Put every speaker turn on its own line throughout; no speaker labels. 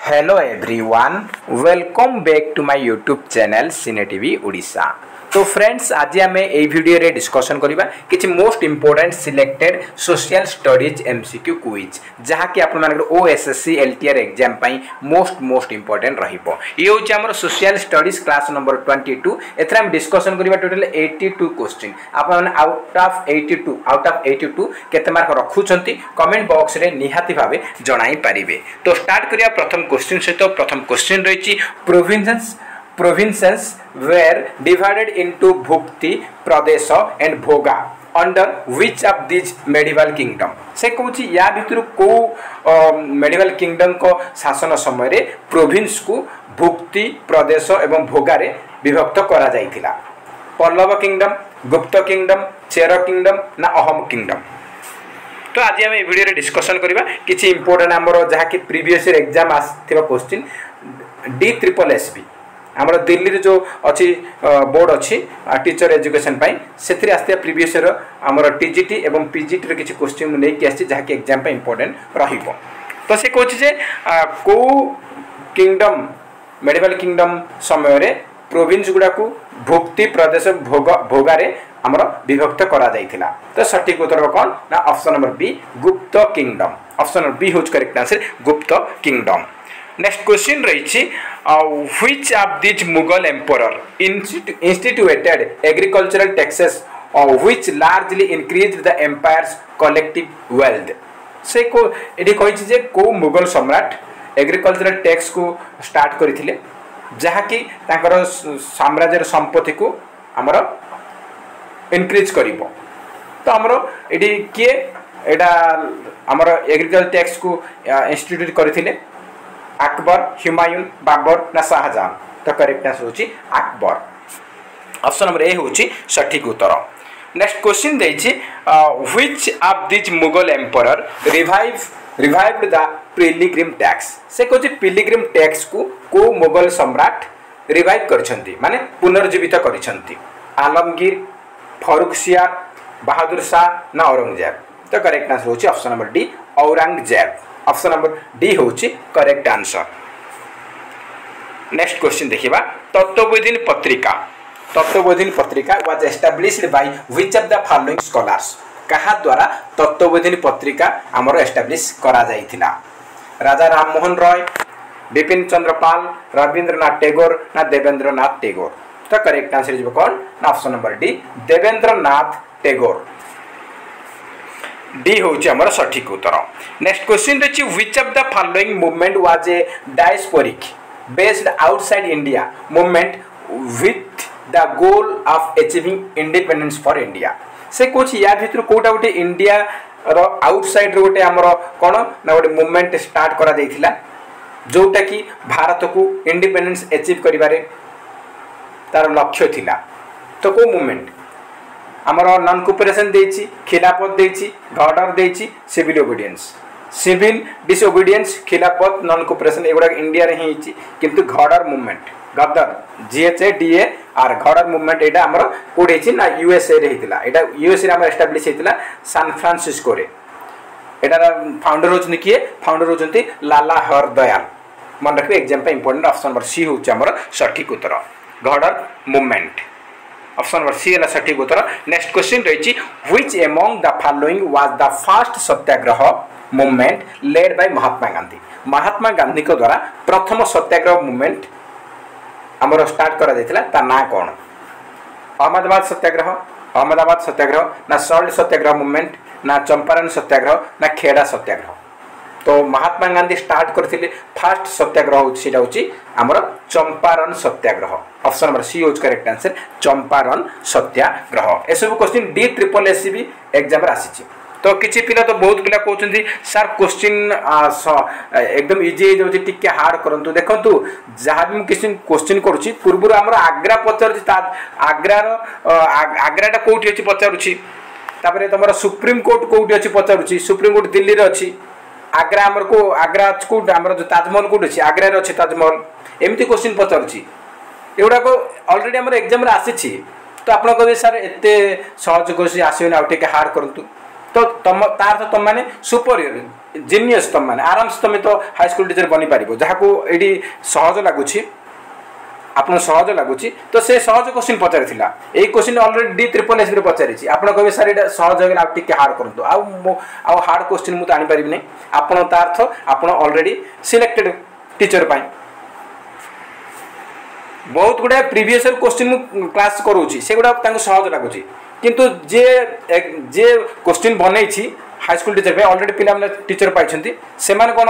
Hello everyone, welcome back to my YouTube channel Cine TV Odisha. तो friends आज आम ये वीडियो रे डिस्कशन करबा किछि most important selected social studies MCQ quiz जहा कि आपण मानकर ओएसएससी एलटीआर एग्जाम पई मोस्ट इंपोर्टेंट रहिबो। ये होछि हमर सोशल स्टडीज क्लास नंबर 22। एथरा हम डिस्कशन करबा टोटल 82 क्वेश्चन। आपण आउट ऑफ 82 केते मार्क रखुछंती कमेंट बॉक्स रे निहाती भाबे जणाई परिबे। तो स्टार्ट करिया प्रथम क्वेश्चन सहित। प्रथम क्वेश्चन रहिछि provinces were divided into Bhukti, Pradesha and Bhoga under which of these medieval kingdom? से कहूँ या भितर को मेडिवल किंगडम को शासन समय रे प्रोविंस को भुक्ति प्रदेश एवं भोगारे विभक्त करा जाइथिला। पल्लव किंगडम, गुप्त किंगडम, चेर किंगडम ना अहम किंगडम। तो आज आम वीडियो रे डिस्कशन करबा किछि इंपोर्टेंट हमरो जहा कि प्रीवियस ईयर एग्जाम आथिबा क्वेश्चन DSSB आमर दिल्ली जो अच्छी बोर्ड अच्छी टीचर एजुकेशन पाई से आसते प्रीवियस ईयर आमर टीजीटी एवं पीजीटी रे किछि क्वेश्चन नहीं आसी जहा कि एग्जाम पे इंपोर्टेंट रहिबो। तो से कहछि जे को किंगडम मेडिवल किंगडम समय रे प्रोविंस गुडा को भुक्ति प्रदेश भोगारे आमर विभक्त करा जाइथिला। तो सटीक उत्तर कोन ना ऑप्शन नंबर बी गुप्त किंगडम। ऑप्शन नंबर बी होज करेक्ट आंसर गुप्त किंगडम। नेक्स्ट क्वेश्चन रही which of these Mughal emperor instituted agricultural taxes which largely increased the empire's collective wealth? से को एडी कहि जे को मुगल सम्राट एग्रीकल्चरल टैक्स को स्टार्ट करथिले जहा कि ताकर साम्राज्यर संपत्ति को हमर इंक्रीज करिवो। तो हमर एडी के एडा हमर एग्रीकल्चरल टैक्स को इंस्टीट्यूट करथिले अकबर, हुमायून, बाबर ना शाहजहां। तो करेक्ट आंसर होची अकबर। ऑप्शन नंबर ए होची सटीक उत्तर। नेक्स्ट क्वेश्चन देछि which of this Mughal emperor revived the pilgrim tax? से कहछि पिलिग्रिम टैक्स को मुगल सम्राट रिवाइव करछंती माने पुनर्जीवित करछंती। आलमगीर, फरुखसियार, बहादुर शाह ना औरंगजेब? तो करेक्ट आंसर होची option number D Aurangzeb. Option number D होची करेक्ट आंसर। नेक्स्ट क्वेश्चन देखिबा तत्वबोधिनी पत्रिका। तत्वबोधिनी पत्रिका was established by which of the following scholars? कहा द्वारा तत्वबोधिनी पत्रिका हमर एस्टैब्लिश करा जाइथिला? राजा राममोहन रॉय, बिपिन चंद्र पाल, रविंद्रनाथ टैगोर ना देवेंद्रनाथ टैगोर? तो करेक्ट आंसर इज कौन ना option number D Debendranath Tagore. D होची हमर सटीक उत्तर। नेक्स्ट क्वेश्चन रही which of the following movement was a diasporic based outside India movement with the goal of achieving independence for India? से कुछ या भितर कोटा गोटे इंडिया रो आउटसाइड रो गोटे हमर कोन ना गोटे मूवमेंट स्टार्ट करा जाइथिला जोटा कि भारत को इंडिपेंडेंस अचीव करिबारे तार लक्ष्य थिला। तो को मूवमेंट आमर नॉन कोऑपरेशन देछि, खिलाफत देछि, ऑर्डर देछि, civil obedience. Civil disobedience, Khilafat, non cooperation एगुडा इंडिया रे हिची किंतु Ghadar movement Ghadar GHADAR Ghadar movement एटा हमर कोड हिची ना यूएसए रे हितला। एटा यूएसए रे हमर एस्टैब्लिश हितला सान फ्रांसिस्को रे। एटार फाउंडर होचनी किए? फाउंडर होचंती लाला हरदयाल। मन रखबे एग्जाम पे इंपोर्टेंट। ऑप्शन नंबर सी होची हमर सटीक उत्तर Ghadar movement. Option number C है सटीक उत्तर। नेक्स्ट क्वेश्चन रही which among the following was the first satyagraha movement led by Mahatma Gandhi? Mahatma Gandhi को द्वारा प्रथम सत्याग्रह मूवमेंट हमर स्टार्ट करा जायतिला ता ना कोन? अहमदाबाद सत्याग्रह ना सल्ट सत्याग्रह मूवमेंट ना चंपारण सत्याग्रह ना खेड़ा सत्याग्रह? तो महात्मा गांधी स्टार्ट करथिले फर्स्ट सत्याग्रह होछि सेटा होछि हमर चंपारण सत्याग्रह। ऑप्शन नंबर सी होज करेक्ट आंसर चंपारण सत्याग्रह। ए सब क्वेश्चन DSSB एग्जाम रे आसीछि। तो किछि पिला तो बहुत पिला कहउछन्ती सर क्वेश्चन एकदम इजी हे जाउछि टिके हार्ड करंतु। देखंतु जहा भी क्वेश्चन करूछि पूर्व हमर आग्रा पचारुछि ता आग्राटा कोठी अछि पचारुछि। तापरे तमर सुप्रीम कोर्ट कोठी अछि पचारुछि। सुप्रीम कोर्ट दिल्ली रे अछि। आग्रा हमर को आग्रा को हमर जो ताजमहल कोठी अछि आग्रा रे अछि ताजमहल। एमिति क्वेश्चन पचारुछि एउडा को ऑलरेडी हमर एग्जाम रे आसीछि। तो आपण कहबे सर एते सहज क्वेश्चन आसीबे ना टिके हार्ड करंतु। तो तुम तार तो तुम मैंने सुपरियर जीनियस तुम मैंने आराम से तुम तो हाई स्कूल टीचर बनी पार जहाँ को ये सहज लगुच आपन सहज लगुच तो से सहज क्वेश्चन पचारि यही क्वेश्चन ऑलरेडी DSSS पचारि आप कहे सर ये सहज हो टे हार्ड करूँ आउ हार्ड क्वेश्चन मुझे आनीपारि नहीं आपन तार्थ आप ऑलरेडी सिलेक्टेड टीचर पाई बहुत गुड़ा प्रीवियस क्वेश्चन मु क्लास करूँ से गुड़ा सहज लगुच किंतु जे जे क्वेश्चन बनई हाई स्कूल टीचर पे ऑलरेडी पिला टीचर पाई से कौन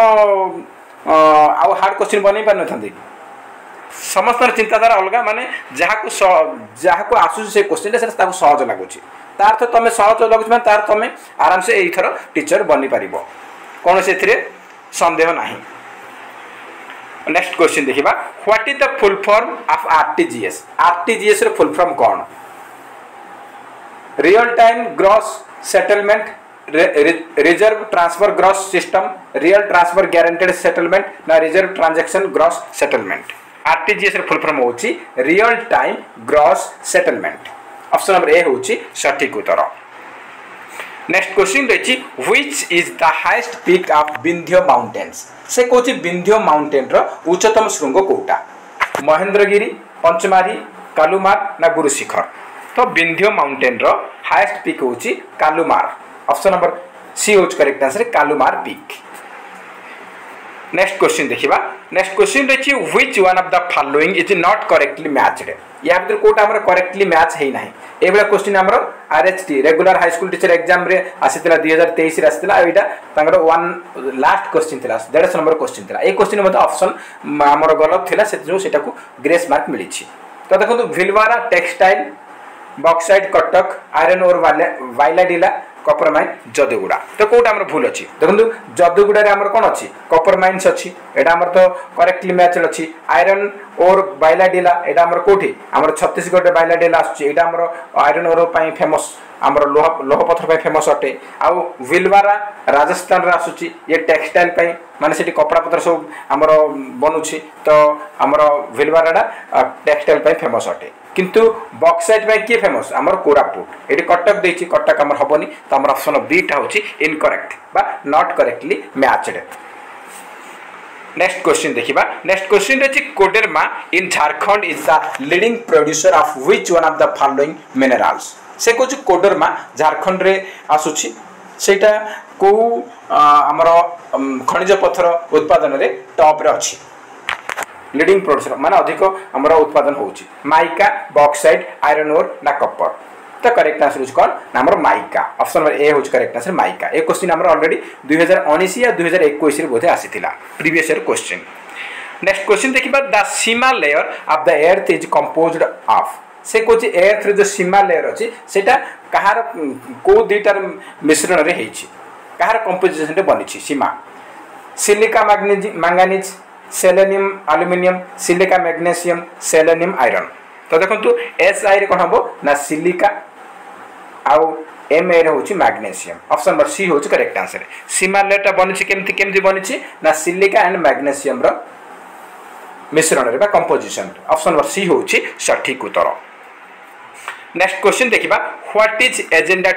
आउ हार्ड क्वेश्चन बनई पार न समस्त चिंताधारा अलग माने जहाँ को आसू से क्वेश्चन से सहज लगुच तार तो तुम सहज लगुच मैं तार तुम आराम से यही टीचर बनी पार कौन से संदेह ना। नेक्स्ट क्वेश्चन देखिबा what is the full form of RTGS RTGS रे फुल फॉर्म कौन real time gross settlement reserve transfer gross system real transfer guaranteed settlement ना reserve transaction gross settlement RTGS रे फुल फॉर्म होची real time gross settlement option number A होची सटीक उत्तर। Next question रही which is the highest peak of Vindhya mountains से कहूँ Vindhya mountain रो उच्चतम शृंग कोटा महेंद्रगिरी पंचमारी कालुमार ना गुरुशिखर तो विंध्य माउंटेन रो हाईएस्ट पीक होची कालुमार ऑप्शन नंबर सी होच correct answer Kalumar peak. Next question देखिबा नेक्स्ट क्वेश्चन रही which one of the following is not correctly matched या भीतर कोटा हमर करेक्टली मैच है नाही एबला क्वेश्चन हमर RHT regular high school teacher exam रे आसीतला 2023 रे आसीतला एटा तांगर वन लास्ट क्वेश्चन थिला 150 नंबर क्वेश्चन थिला ए क्वेश्चन मते ऑप्शन हमर गलत थिला से जो सेटा को ग्रेस मार्क मिली छी तो देखो Bhilwara textile bauxite Cuttack iron और वाइलाडिला कपर माइन जदुगुड़ा तो कोटा हमर भूल अछि देखंतु जदुगुड़ा रे हमर कोन अछि कपर माइन्स अछि एटा हमर तो करेक्टली मैच अछि आयरन और बाइलाडिला एटा हमर कोठी हमर छत्तीसगढ़ रे बाइलाडिला आछि एटा हमर आयरन और पई फेमस हमर लोह पत्थर पई फेमस अटे आ विलवारा राजस्थान रे आछि ये टेक्सटाइल पई माने सेठी कपड़ा पत्थर सब हमर बनुछि तो हमर विलवाराडा टेक्सटाइल पई फेमस अटे किंतु बॉक्साइट में किए फेमस हमर कोरापुट एटी कटक देछि कटक हमर हबनी तो हमर ऑप्शन बी टा होछि इनकरेक्ट बा not correctly matched. Next question देखिबा नेक्स्ट क्वेश्चन रछि Koderma in Jharkhand is the leading producer of which one of the following minerals से कुछ कोडरमा झारखंड रे आसुछि सेटा को हमर खनिज पत्थर उत्पादन रे टॉप रे अछि लीडिंग प्रोड्यूसर माने अधिक हमर उत्पादन होछि माइका बॉक्साइट आयरन ओर ना कपर तो करेक्ट आंसर होछि कोन हमर माइका ऑप्शन नंबर ए होछि करेक्ट आंसर माइका ए क्वेश्चन हमर ऑलरेडी 2019 या 2021 रे बोधे आसीथिला previous year question. Next question देखिबा the sima layer of the earth is composed of से कोछि अर्थ रे जो सीमा लेयर अछि सेटा कहार को दुईटार मिश्रण रे हेछि कहार कंपोजिशन रे बनिछि sima silica manganese selenium aluminium silica magnesium selenium iron तो देखंतु एस आई रे कोन हबो ना सिलिका आउ एम ए रे होछि मैग्नीशियम ऑप्शन नंबर सी होछि करेक्ट आंसर सीमा लेटा बनिछि केमति बनिछि ना सिलिका एंड मैग्नीशियम रो मिश्रण रे बा कंपोजिशन ऑप्शन नंबर सी होछि सटीक उत्तर। नेक्स्ट क्वेश्चन देखिबा व्हाट इज एजेंडा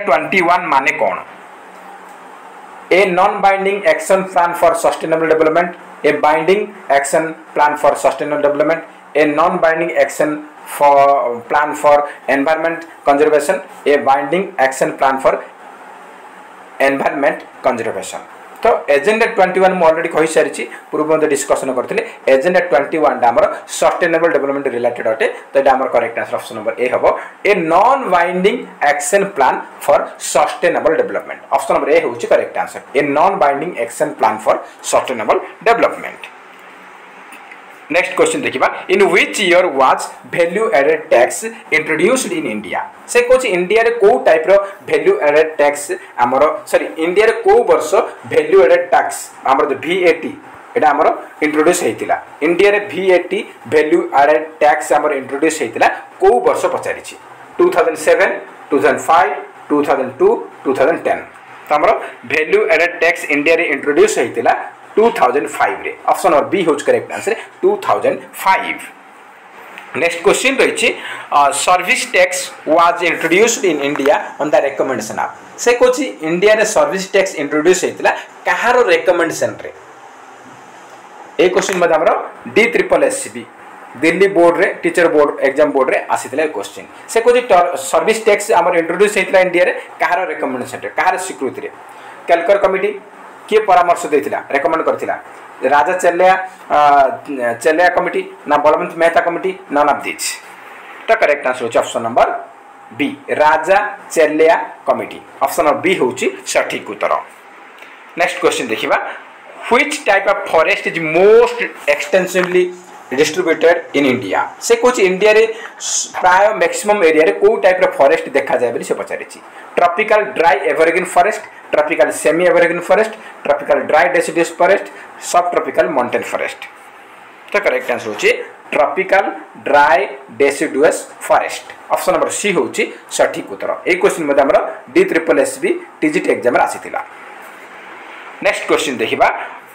21 माने कोन a non-binding action plan for sustainable development, a binding action plan for sustainable development, a non-binding action for plan for environment conservation, a binding action plan for environment conservation. तो agenda 21 मु already कहि सारिछि पूर्व में discussion करथिले agenda 21 दा हमर sustainable development related अटे तो एटा हमर correct answer option number A हबो A non binding action plan for sustainable development option number A होछि correct answer A non binding action plan for sustainable development. Next question देखिबा in which year was value added tax introduced in India से कोच India रे को type रो value added tax हमरो sorry India रे को वर्ष वैल्यू एडेड टैक्स हमरो VAT एटा हमरो इंट्रोड्यूस हेतिला इंडिया रे VAT वैल्यू एडेड टैक्स हमरो इंट्रोड्यूस हेतिला को वर्ष पचारिछि 2007 2005 2002 2010 हमरो वैल्यू एडेड टैक्स इंडिया रे इंट्रोड्यूस हेतिला 2005 रे ऑप्शन नंबर बी होच करेक्ट आंसर 2005। नेक्स्ट क्वेश्चन रही service tax was introduced in India on the recommendation of से कौन इंडिया रे सर्विस टैक्स इंट्रोड्यूस होता कहार रिकमेंडेशन रे ए क्वेश्चन मत हमरो DSSB दिल्ली बोर्ड रे टीचर बोर्ड एग्जाम बोर्ड रे आसीथिला क्वेश्चन से कौन सर्विस टैक्स हमर इंट्रोड्यूस होता इंडिया रे कहार रिकमेंडेशन रे कहार स्वीकृति रे कैलकर कमिटी किए परामर्श देथिला रेकमेंड करथिला राजा चेल्लिया कमिटी ना Balwant Mehta committee none of this तो करेक्ट आंसर होची option number B Raja Chelliah committee option number B होची सठिक उत्तर। नेक्स्ट क्वेश्चन देखिबा which type of forest is most extensively distributed in India से कुछ इंडिया रे प्राय मैक्सिमम एरिया रे को टाइप रो फॉरेस्ट देखा जाय बली से पचारिछि tropical dry evergreen forest tropical semi evergreen forest tropical dry deciduous forest subtropical mountain forest तो करेक्ट आंसर होची tropical dry deciduous forest option number C होची सठिक उत्तर। ए क्वेश्चन मध्ये हमर DSSB TGT एग्जाम रे आसीथिला। नेक्स्ट क्वेश्चन देखिबा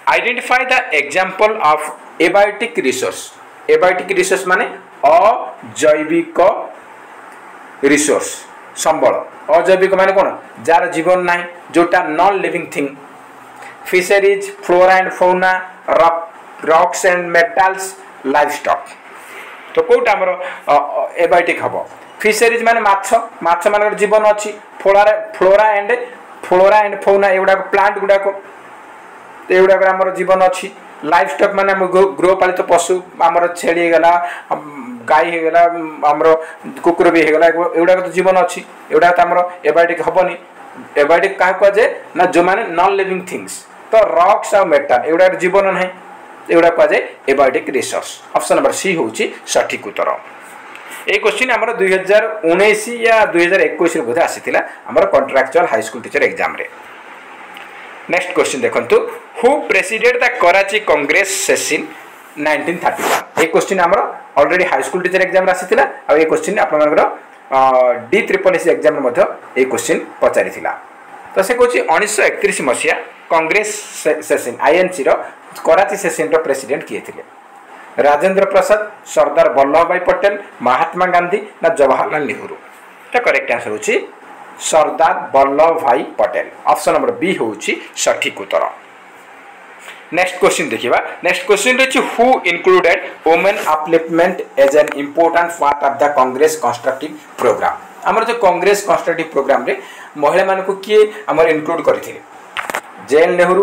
identify the example of abiotic resource abiotic resource माने अजैविक रिसोर्स संबल अजैविक माने कोन जार जीवन नाही जोटा non living thing fisheries flora and fauna rocks and metals life stock तो कोटा हमर एबायोटिक हबो फिशरीज माने माछ माछ मानकर जीवन अछि फ्लोरा एंड फौना एगुडा प्लांट गुडा को एगुडा हमर जीवन अछि लाइफ स्टॉक माने गृहपालित पशु आमर छेली गला गाई हे गला आमर कुकुर भी हे गला एगुडा तो जीवन अछि एगुडा त हमर एबायोटिक हबनी एबायोटिक का को जे ना जो माने नॉन लिविंग थिंग्स तो रॉक्स और मेटल एगुडा जीवन नाही एगुडा को जे abiotic resource option number C होची सठिक उत्तर। ए क्वेश्चन हमर 2019 या 2021 रे बोधे आसीतिला हमर contractual high school teacher exam रे। नेक्स्ट क्वेश्चन देखंतु who president the Karachi Congress session 1931 ए क्वेश्चन हमर already high school teacher exam रे आसीतिला आ ए क्वेश्चन आपन मनकर DSSB एग्जाम रे मध्ये ए क्वेश्चन पचारिथिला तो से कोची 1931 मसिया कांग्रेस सेशन INC रो कराची सेशन रो प्रेसिडेंट किए थिले राजेंद्र प्रसाद सरदार वल्लभ भाई पटेल महात्मा गांधी ना जवाहरलाल नेहरू तो करेक्ट आंसर होची सरदार Vallabh Bhai Patel option number B होची सठिक उत्तर। नेक्स्ट क्वेश्चन देखिबा नेक्स्ट क्वेश्चन रही who included women upliftment as an important part of the Congress constructive programme हमर जो कांग्रेस कंस्ट्रक्टिव प्रोग्राम रे महिला मान को किए हमर इंक्लूड करथिले जवाहरलाल नेहरू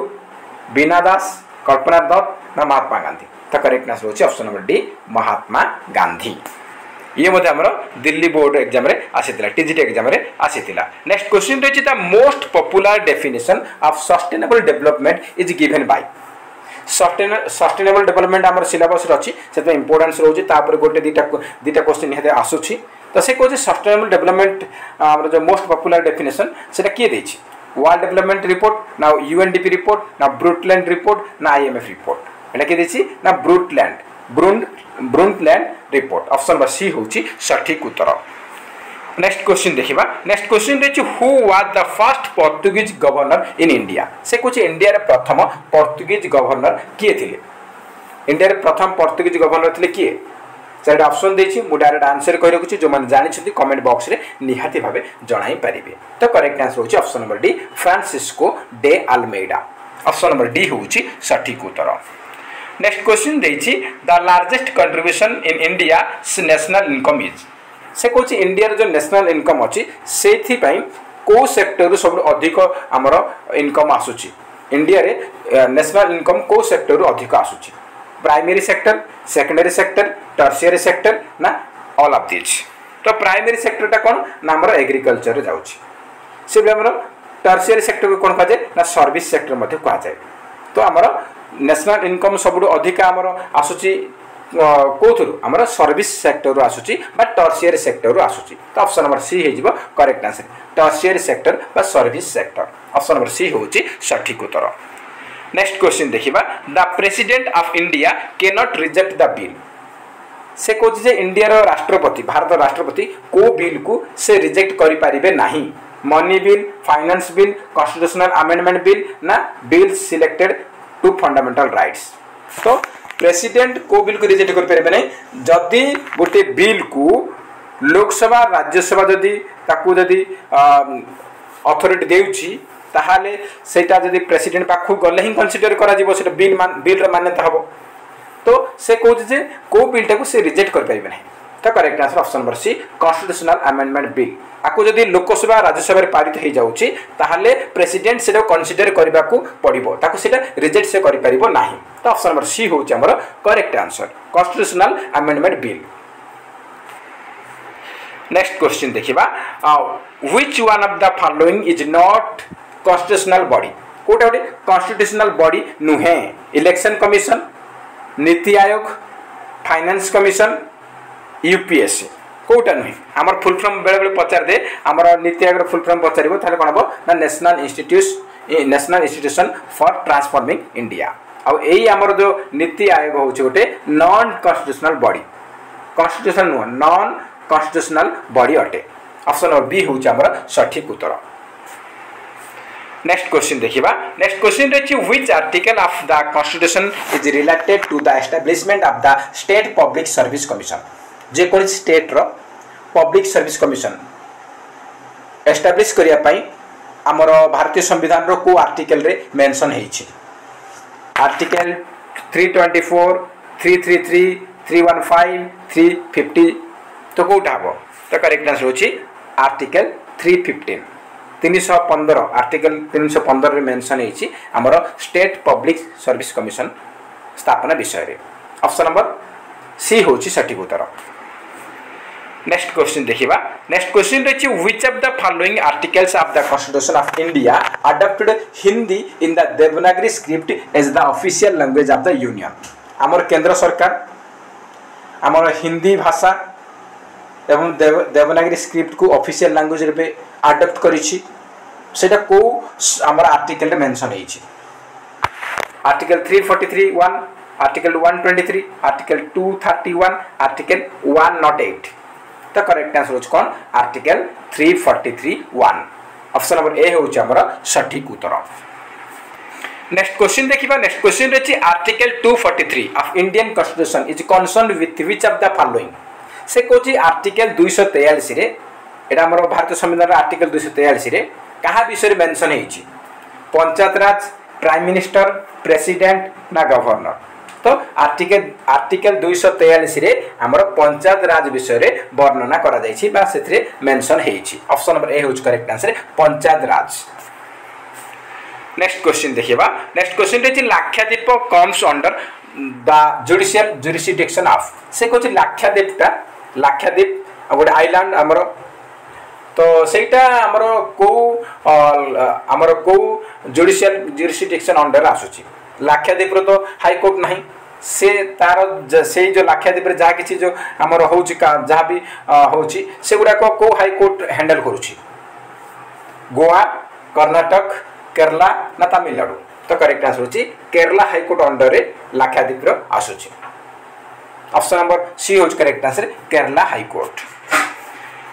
बीना दास कल्पना दत्त ना महात्मा गांधी तो करेक्ट आंसर होची option number D Mahatma Gandhi ये मध्ये हमर दिल्ली बोर्ड एग्जाम रे आसीतिला TGT एग्जाम रे आसीतिला। नेक्स्ट क्वेश्चन रही the most popular definition of sustainable development is given by sustainable development हमर सिलेबस रे अछि सेते इंपोर्टेंस रहउची तापर गोटे दीटा क्वेश्चन हेते आसुची तो से कोची सस्टेनेबल डेवलपमेंट हमर जो मोस्ट पॉपुलर डेफिनेशन सेटा किए देछि वर्ल्ड डेवलपमेंट रिपोर्ट ना UNDP रिपोर्ट ना ब्रूटलैंड रिपोर्ट ना IMF रिपोर्ट एटा के देछि ना ब्रूटलैंड रिपोर्ट ऑप्शन नंबर सी होची सठिक उत्तर। नेक्स्ट क्वेश्चन देखिबा नेक्स्ट क्वेश्चन रे who was the first Portuguese governor in India से कुछ इंडिया रे प्रथम पोर्तुगीज गवर्नर किए थिले इंडिया रे प्रथम पोर्तुगीज गवर्नर थिले किए सेटा ऑप्शन देछि मु डायरेक्ट आंसर कहि रखुछि जो माने जानि छथि कमेंट बॉक्स रे निहाती भाबे जणाई परिबे तो करेक्ट आंसर होछि option number D Francisco de Almeida option number D होछि सठिक उत्तर। नेक्स्ट क्वेश्चन देछि the largest contribution in India national income is से कोछि इंडिया रे जो नेशनल इनकम अछि सेथि पई को सेक्टर रो सब अधिक हमर इनकम आसुछि इंडिया रे नेशनल इनकम को सेक्टर रो अधिक आसुछि primary sector secondary sector tertiary sector ना ऑल ऑफ दिस तो प्राइमरी सेक्टर टा कोन ना हमर एग्रीकल्चर रे जाउछि से हमर टर्शियरी सेक्टर को कोन कहा जाय ना सर्विस सेक्टर मध्ये कहा जाय तो हमर नेशनल इनकम सब अधिक हमर आसुछि कोथुरु हमर सर्विस सेक्टर रो आसुछि बा टर्शियरी सेक्टर रो आसुछि तो ऑप्शन नंबर सी हे जिवो करेक्ट आंसर टर्शियरी सेक्टर बा service sector option number C होछि सठिक उत्तर। नेक्स्ट क्वेश्चन देखिबा the president of India can not reject the bill से कोछि जे इंडिया रो राष्ट्रपति भारत राष्ट्रपति को बिल को से रिजेक्ट करि परिबे नाही money bill finance bill constitutional amendment bill ना bill selected to fundamental rights तो प्रेसिडेंट को बिल को रिजेक्ट कर पारे नहीं जदि गोटे बिल को लोकसभा राज्यसभा जदि ताकू जदि अथॉरिटी देउची ताहाले सेटा जदि प्रेसिडेंट पाखु गले ही कंसीडर करा जीवो सेटा बिल र मान्यता हबो तो से कहूँ जे को बिलटा को से रिजेक्ट कर पारे नहीं तो correct answer option number C constitutional amendment bill आको जदि लोकसभा राज्यसभा रे पारित हो जाउची ताहाले प्रेसिडेंट सेटा कंसीडर करबा को पड़िबो ताको सेटा रिजेक्ट से करि परिबो नाही तो ऑप्शन नंबर सी होउची हमर correct answer constitutional amendment bill next question देखिबा which one of the following is not constitutional body कोटा गोटे कॉन्स्टिट्यूशनल बॉडी नुहे election commission NITI Aayog finance commission UPSC Kota नुहे आमर फुल फॉर्म बेले बेले पचार दे आमर नीति आयोग फुल फॉर्म पचारिबो थाले कोन हबो ना national institution for transforming India आ एई आमर जो नीति आयोग होउची गोटे नॉन कॉन्स्टिट्यूशनल बॉडी कॉन्स्टिट्यूशनल नु नॉन कॉन्स्टिट्यूशनल बॉडी अटे ऑप्शन नंबर बी होउची आमर सठिक उत्तर नेक्स्ट क्वेश्चन देखिबा नेक्स्ट क्वेश्चन रही which article of the constitution is related to the establishment of the state public service commission जे कोन स्टेट रो पब्लिक सर्विस कमिशन एस्टैब्लिश करिया पई हमर भारतीय संविधान रो को आर्टिकल रे मेंशन हेछि आर्टिकल 324 333 315 350 तो कोटा हबो तो करेक्ट आंसर होछि आर्टिकल 315 315 आर्टिकल 315 रे मेंशन हेछि हमर स्टेट पब्लिक सर्विस कमिशन स्थापना विषय रे ऑप्शन नंबर सी होछि सठिक उत्तर नेक्स्ट क्वेश्चन देखिबा नेक्स्ट क्वेश्चन रही which of the following articles of the constitution of India adopted Hindi in the Devanagari script as the official language of the union हमर केंद्र सरकार हमर हिंदी भाषा एवं देवनागरी स्क्रिप्ट को ऑफिशियल लैंग्वेज रे अडॉप्ट करिछि सेटा को हमर आर्टिकल रे मेंशन हेछि आर्टिकल 343(1) आर्टिकल 123 आर्टिकल 231 आर्टिकल 108 तो करेक्ट आंसर होछ कोन आर्टिकल 343(1) ऑप्शन नंबर ए होछ हमर सठिक उत्तर नेक्स्ट क्वेश्चन देखिबा नेक्स्ट क्वेश्चन रही article 243 of Indian constitution is concerned with which of the following से कोची आर्टिकल 243 रे एटा हमर भारतीय संविधान आर्टिकल 243 रे कहा विषय मेंशन हेछि पंचायत राज प्राइम मिनिस्टर प्रेसिडेंट ना गवर्नर तो आर्टिकल 243 रे हमर पंचायत राज विषय रे वर्णना करा जायछि बा सेथरे मेंशन हेछि ऑप्शन नंबर ए होछ correct answer panchayat raj next question देखिबा नेक्स्ट क्वेश्चन रे Lakshadweep comes under the judicial jurisdiction of से कोछि लाक्षाद्वीप गोटे आइलैंड हमर तो सेटा हमर को जुडिशियल जुरिसडिक्शन अंडर आसुची लाक्षाद्वीप रो तो हाई कोर्ट नहीं से तार से जो लाक्षाद्वीप रे जा किछि जो हमर होउची जहा भी होउची से गुडा को हाई कोर्ट हैंडल करूची गोवा कर्नाटक केरला ना तमिलनाडु तो करेक्ट आंसर होची केरला हाई कोर्ट अंडर रे लाक्षाद्वीप रो आसुची ऑप्शन नंबर सी होच correct answer Kerala high court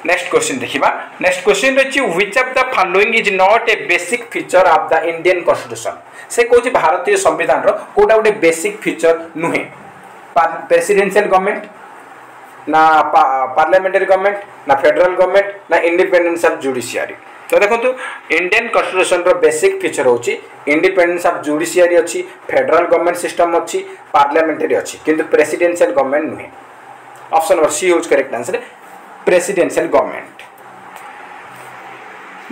next question देखिबा नेक्स्ट क्वेश्चन रही which of the following is not a basic feature of the Indian constitution से कोची भारतीय संविधान रो कोटा गोटे बेसिक फीचर नुहे प्रेसिडेंशियल गवर्नमेंट ना पार्लियामेंटरी गवर्नमेंट ना फेडरल गवर्नमेंट ना इंडिपेंडेंस ऑफ जुडिशियरी तो देखंतु इंडियन कॉन्स्टिट्यूशन रो बेसिक फीचर होची इंडिपेंडेंस ऑफ जुडिशियरी अछि फेडरल गवर्नमेंट सिस्टम अछि पार्लियामेंटरी अछि किंतु प्रेसिडेंशियल गवर्नमेंट नुहे option number C is correct answer presidential government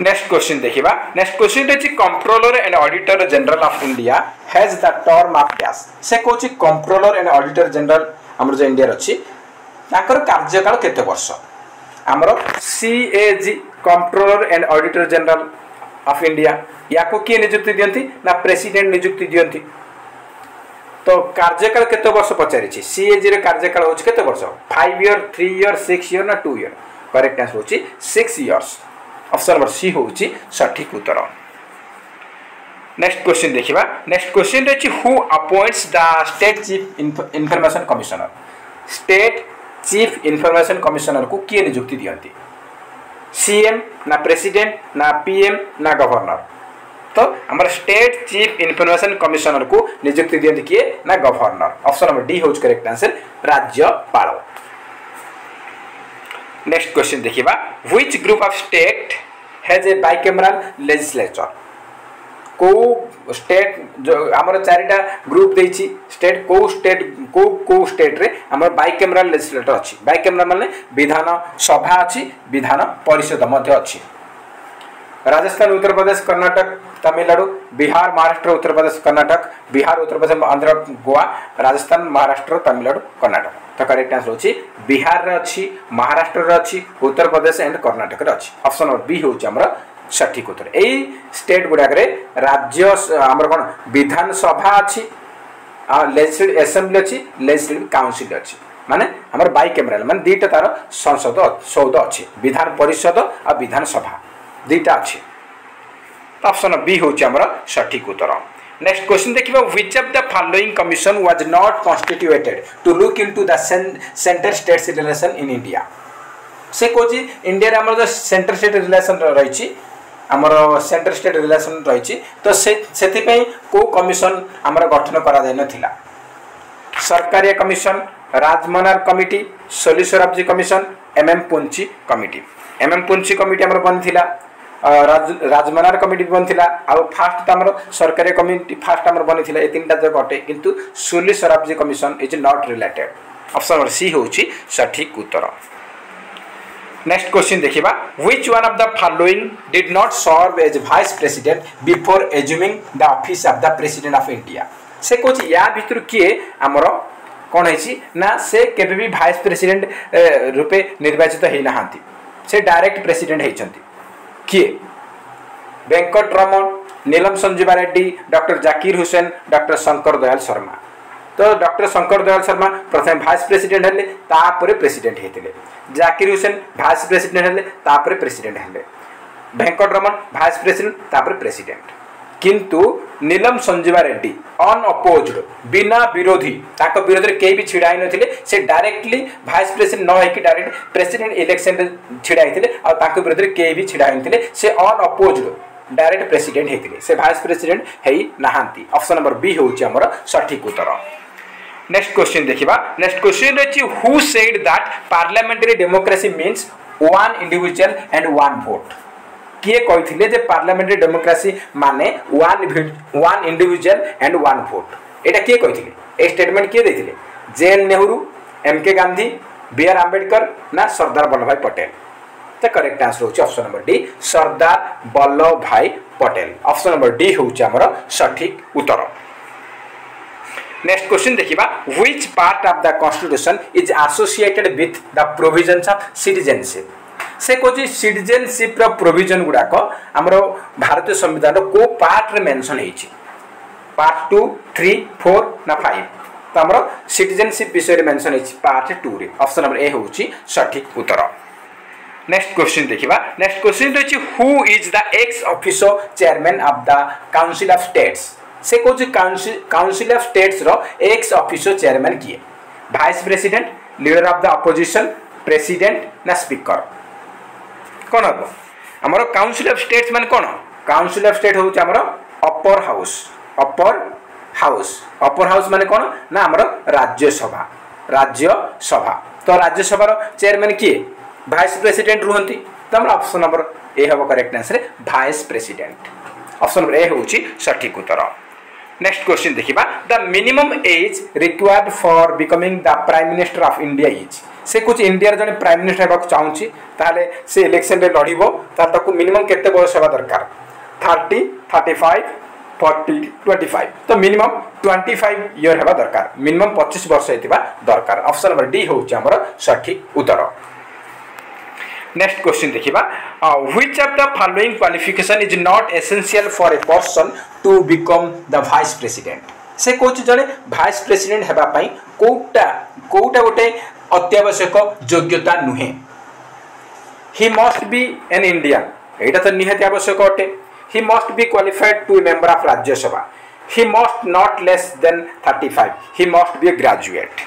next question देखिबा नेक्स्ट क्वेश्चन रे controller and auditor general of India has the term of dash से कोची controller and auditor general हमर जो इंडिया अछि ताकर कार्यकाल केते वर्ष हमर CAG controller and auditor general of India या को के नियुक्ति दियंती ना प्रेसिडेंट नियुक्ति दियंती तो कार्यकाल केते वर्ष पचारि छी सीएजी रे कार्यकाल होछ केते वर्ष 5 इयर 3 इयर 6 इयर ना 2 इयर करेक्ट आंसर होची 6 इयर्स ऑप्शन नंबर सी होची सठिक उत्तर नेक्स्ट क्वेश्चन देखिबा नेक्स्ट क्वेश्चन रे who appoints the state chief information commissioner state chief information commissioner को किए नियुक्ति दियंती सीएम ना प्रेसिडेंट ना पीएम ना गवर्नर तो आमर स्टेट चीफ इन्फॉर्मेशन कमिशनर को नियुक्ति दियंती किए ना गवर्नर। ऑप्शन नंबर डी होज करेक्ट आंसर राज्यपाल। नेक्स्ट क्वेश्चन देखिबा which group of state has a bicameral legislature. को स्टेट जो आमर चारिटा ग्रुप देछि स्टेट को स्टेट रे आमर बाइकैमरल लेजिस्लेटर अछि। बाइकैमरल माने विधान सभा अछि विधान परिषद मध्ये अछि। राजस्थान उत्तर प्रदेश कर्नाटक तमिलनाडु बिहार महाराष्ट्र उत्तर प्रदेश कर्नाटक बिहार उत्तर प्रदेश आंध्र गोवा राजस्थान महाराष्ट्र तमिलनाडु कर्नाटक। तो करेक्ट आंसर होची बिहार रे अछि महाराष्ट्र रे अछि उत्तर प्रदेश एंड कर्नाटक रे अछि। ऑप्शन नंबर बी होची हमर सठिक उत्तर। एई स्टेट गुडा रे राज्य हमर कोन विधान सभा अछि लेजिस्लेटिव असेंबली अछि लेजिस्लेटिव काउंसिल अछि माने हमर बाइकैमरल माने दीटा तार संसद सौध अछि विधान परिषद आ विधान सभा दीटा अछि। ऑप्शन बी होची हमर सठिक उत्तर। नेक्स्ट क्वेश्चन देखिबा which of the following commission was not constituted to look into the centre states relation in India. से कोची इंडिया रे हमर जो सेंटर स्टेट रिलेशन रहिछि हमर सेंटर स्टेट रिलेशन रहिछि तो सेति पई को कमिशन हमर गठन करा जाय नथिला। सरकारी commission Rajamannar committee solicitor of the commission MM Punchhi committee. MM Punchhi committee हमर बनिथिला राजमनार कमिटी बनिथिला आ फास्ट हमर सरकारी कमिटी फास्ट हमर बनिथिला ए तीनटा जग अटे किंतु solicitor of the commission is not related. Option number C होची सठिक उत्तर। नेक्स्ट क्वेश्चन देखिबा which one of the following did not serve as vice president before assuming the office of the president of India. से कोच या भितर किए हमर कोन हैछि ना से केबे भी वाइस प्रेसिडेंट रूपे निर्वाचित हेइ नाहांती से डायरेक्ट प्रेसिडेंट हेइचंती किए वेंकट रमन नीलम संजीवा रेड्डी डॉक्टर जाकिर हुसैन डॉक्टर शंकर दयाल शर्मा। तो डॉक्टर शंकर दयाल शर्मा प्रथम वाइस प्रेसिडेंट हेले तापरे प्रेसिडेंट हेतिले जाकिर हुसैन वाइस प्रेसिडेंट हेले तापरे प्रेसिडेंट हेले वेंकट रमन वाइस प्रेसिडेंट तापरे प्रेसिडेंट किंतु नीलम संजीवा रेड्डी अनअपोज्ड बिना विरोधी ताको विरोध रे केही भी छिडाई नथिले से डायरेक्टली वाइस प्रेसिडेंट न होइकी डायरेक्ट प्रेसिडेंट इलेक्शन रे छिडाई थिले आ ताको विरोध रे केही भी छिडाई नथिले से अनअपोज्ड डायरेक्ट प्रेसिडेंट हेतिले से वाइस प्रेसिडेंट हेई नाहांती। ऑप्शन नंबर बी होची हमर सठिक उत्तर। नेक्स्ट क्वेश्चन देखिबा नेक्स्ट क्वेश्चन रछि who said that parliamentary democracy means one individual and one vote. किए कहिथिले जे पार्लियामेंटरी डेमोक्रेसी माने one individual and one vote. एटा किए कहिथिले ए स्टेटमेंट किए दैथिले JN Nehru MK Gandhi BR Ambedkar ना सरदार वल्लभ भाई पटेल। तो करेक्ट आंसर होची option number D Sardar Vallabh Bhai Patel. Option number D होची हमर सठिक उत्तर। नेक्स्ट क्वेश्चन देखिबा which part of the constitution is associated with the provisions of citizenship. से कोची सिटीजनशिप रो प्रोविजन गुडा को हमरो भारतीय संविधान रो को पार्ट रे मेंशन हेछि पार्ट 2 3 4 ना 5 तो हमरो सिटीजनशिप विषय रे मेंशन हेछि पार्ट 2 रे। ऑप्शन नंबर ए होछि सठिक उत्तर। नेक्स्ट क्वेश्चन देखिबा नेक्स्ट क्वेश्चन रछि who is the ex officio chairman of the council of states. से कोची काउंसिल ऑफ स्टेट्स रो एक्स ऑफिसो चेयरमैन किए vice president leader of the opposition president ना स्पीकर कोन हबो हमरो काउंसिल ऑफ स्टेट्स माने कोन काउंसिल ऑफ स्टेट होउछ हमरो अपर हाउस माने कोन ना हमरो राज्य सभा तो राज्य सभा रो चेयरमैन किए वाइस प्रेसिडेंट रुहंती तो हमरो ऑप्शन नंबर ए हबो correct answer vice president. Option number ए होउची सठिक उत्तर। नेक्स्ट क्वेश्चन देखिबा the minimum age required for becoming the prime minister of India is. से कुछ इंडिया रे जने प्राइम मिनिस्टर हेबाक चाहूची ताले से इलेक्शन रे लढिबो ताको मिनिमम केते बयस हेबा दरकार 30 35 40 25 तो मिनिमम 25 इयर हेबा दरकार मिनिमम 25 वर्ष हेतिबा दरकार। ऑप्शन नंबर डी होउची हमर सठिक उत्तर। नेक्स्ट क्वेश्चन देखिबा which of the following qualification is not essential for a person to become the vice president. से कोच जने वाइस प्रेसिडेंट हेबा पई कोटा गोटे अत्यावश्यक योग्यता नुहे। He must be an Indian एटा तो निहाती आवश्यक अटे। He must be qualified to member of Rajya Sabha. He must not less than 35। He must be a graduate.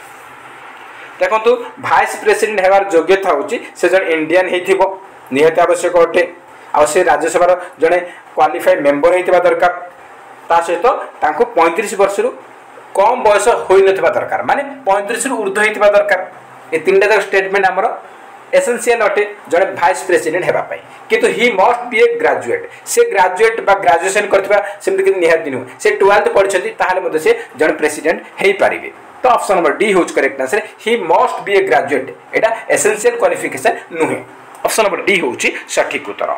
देखंतु वाइस प्रेसिडेंट हेबार योग्यता होची से जन इंडियन हेथिबो निहाती आवश्यक अटे आ से राज्यसभा जड़े क्वालिफाइड मेंबर होइतबा दरकार ता सहित तांको 35 वर्ष रु कम बयस होई नथिबा दरकार माने 35 रु ऊर्ध्व होइतबा दरकार ए तीनटा तक स्टेटमेंट हमरो एसेंशियल अटे जड़े वाइस प्रेसिडेंट हेबा पई किंतु ही मस्ट बी ए ग्रेजुएट से ग्रेजुएट बा ग्रेजुएशन करथिबा सेमति कि निहात दिन से 12th पढिछथि ताहाले मते से जड़े प्रेसिडेंट हेई पारिबे तो ऑप्शन नंबर डी होच correct answer he must be a graduate एटा एसेंशियल क्वालिफिकेशन नुहे ऑप्शन नंबर डी होची सठिक उत्तर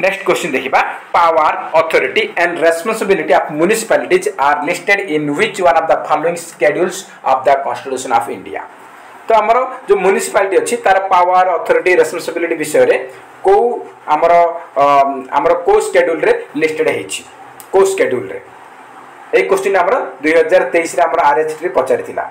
नेक्स्ट क्वेश्चन देखिबा power authority and responsibility of municipalities are listed in which one of the following schedules of the constitution of India तो हमरो जो municipality अछि तार पावर अथॉरिटी रेस्पॉन्सिबिलिटी विषय रे को हमरो को शेड्यूल रे लिस्टेड हेछि को शेड्यूल रे ए क्वेश्चन हमरो 2023 रे हमरो आरएच रे पचारिथिला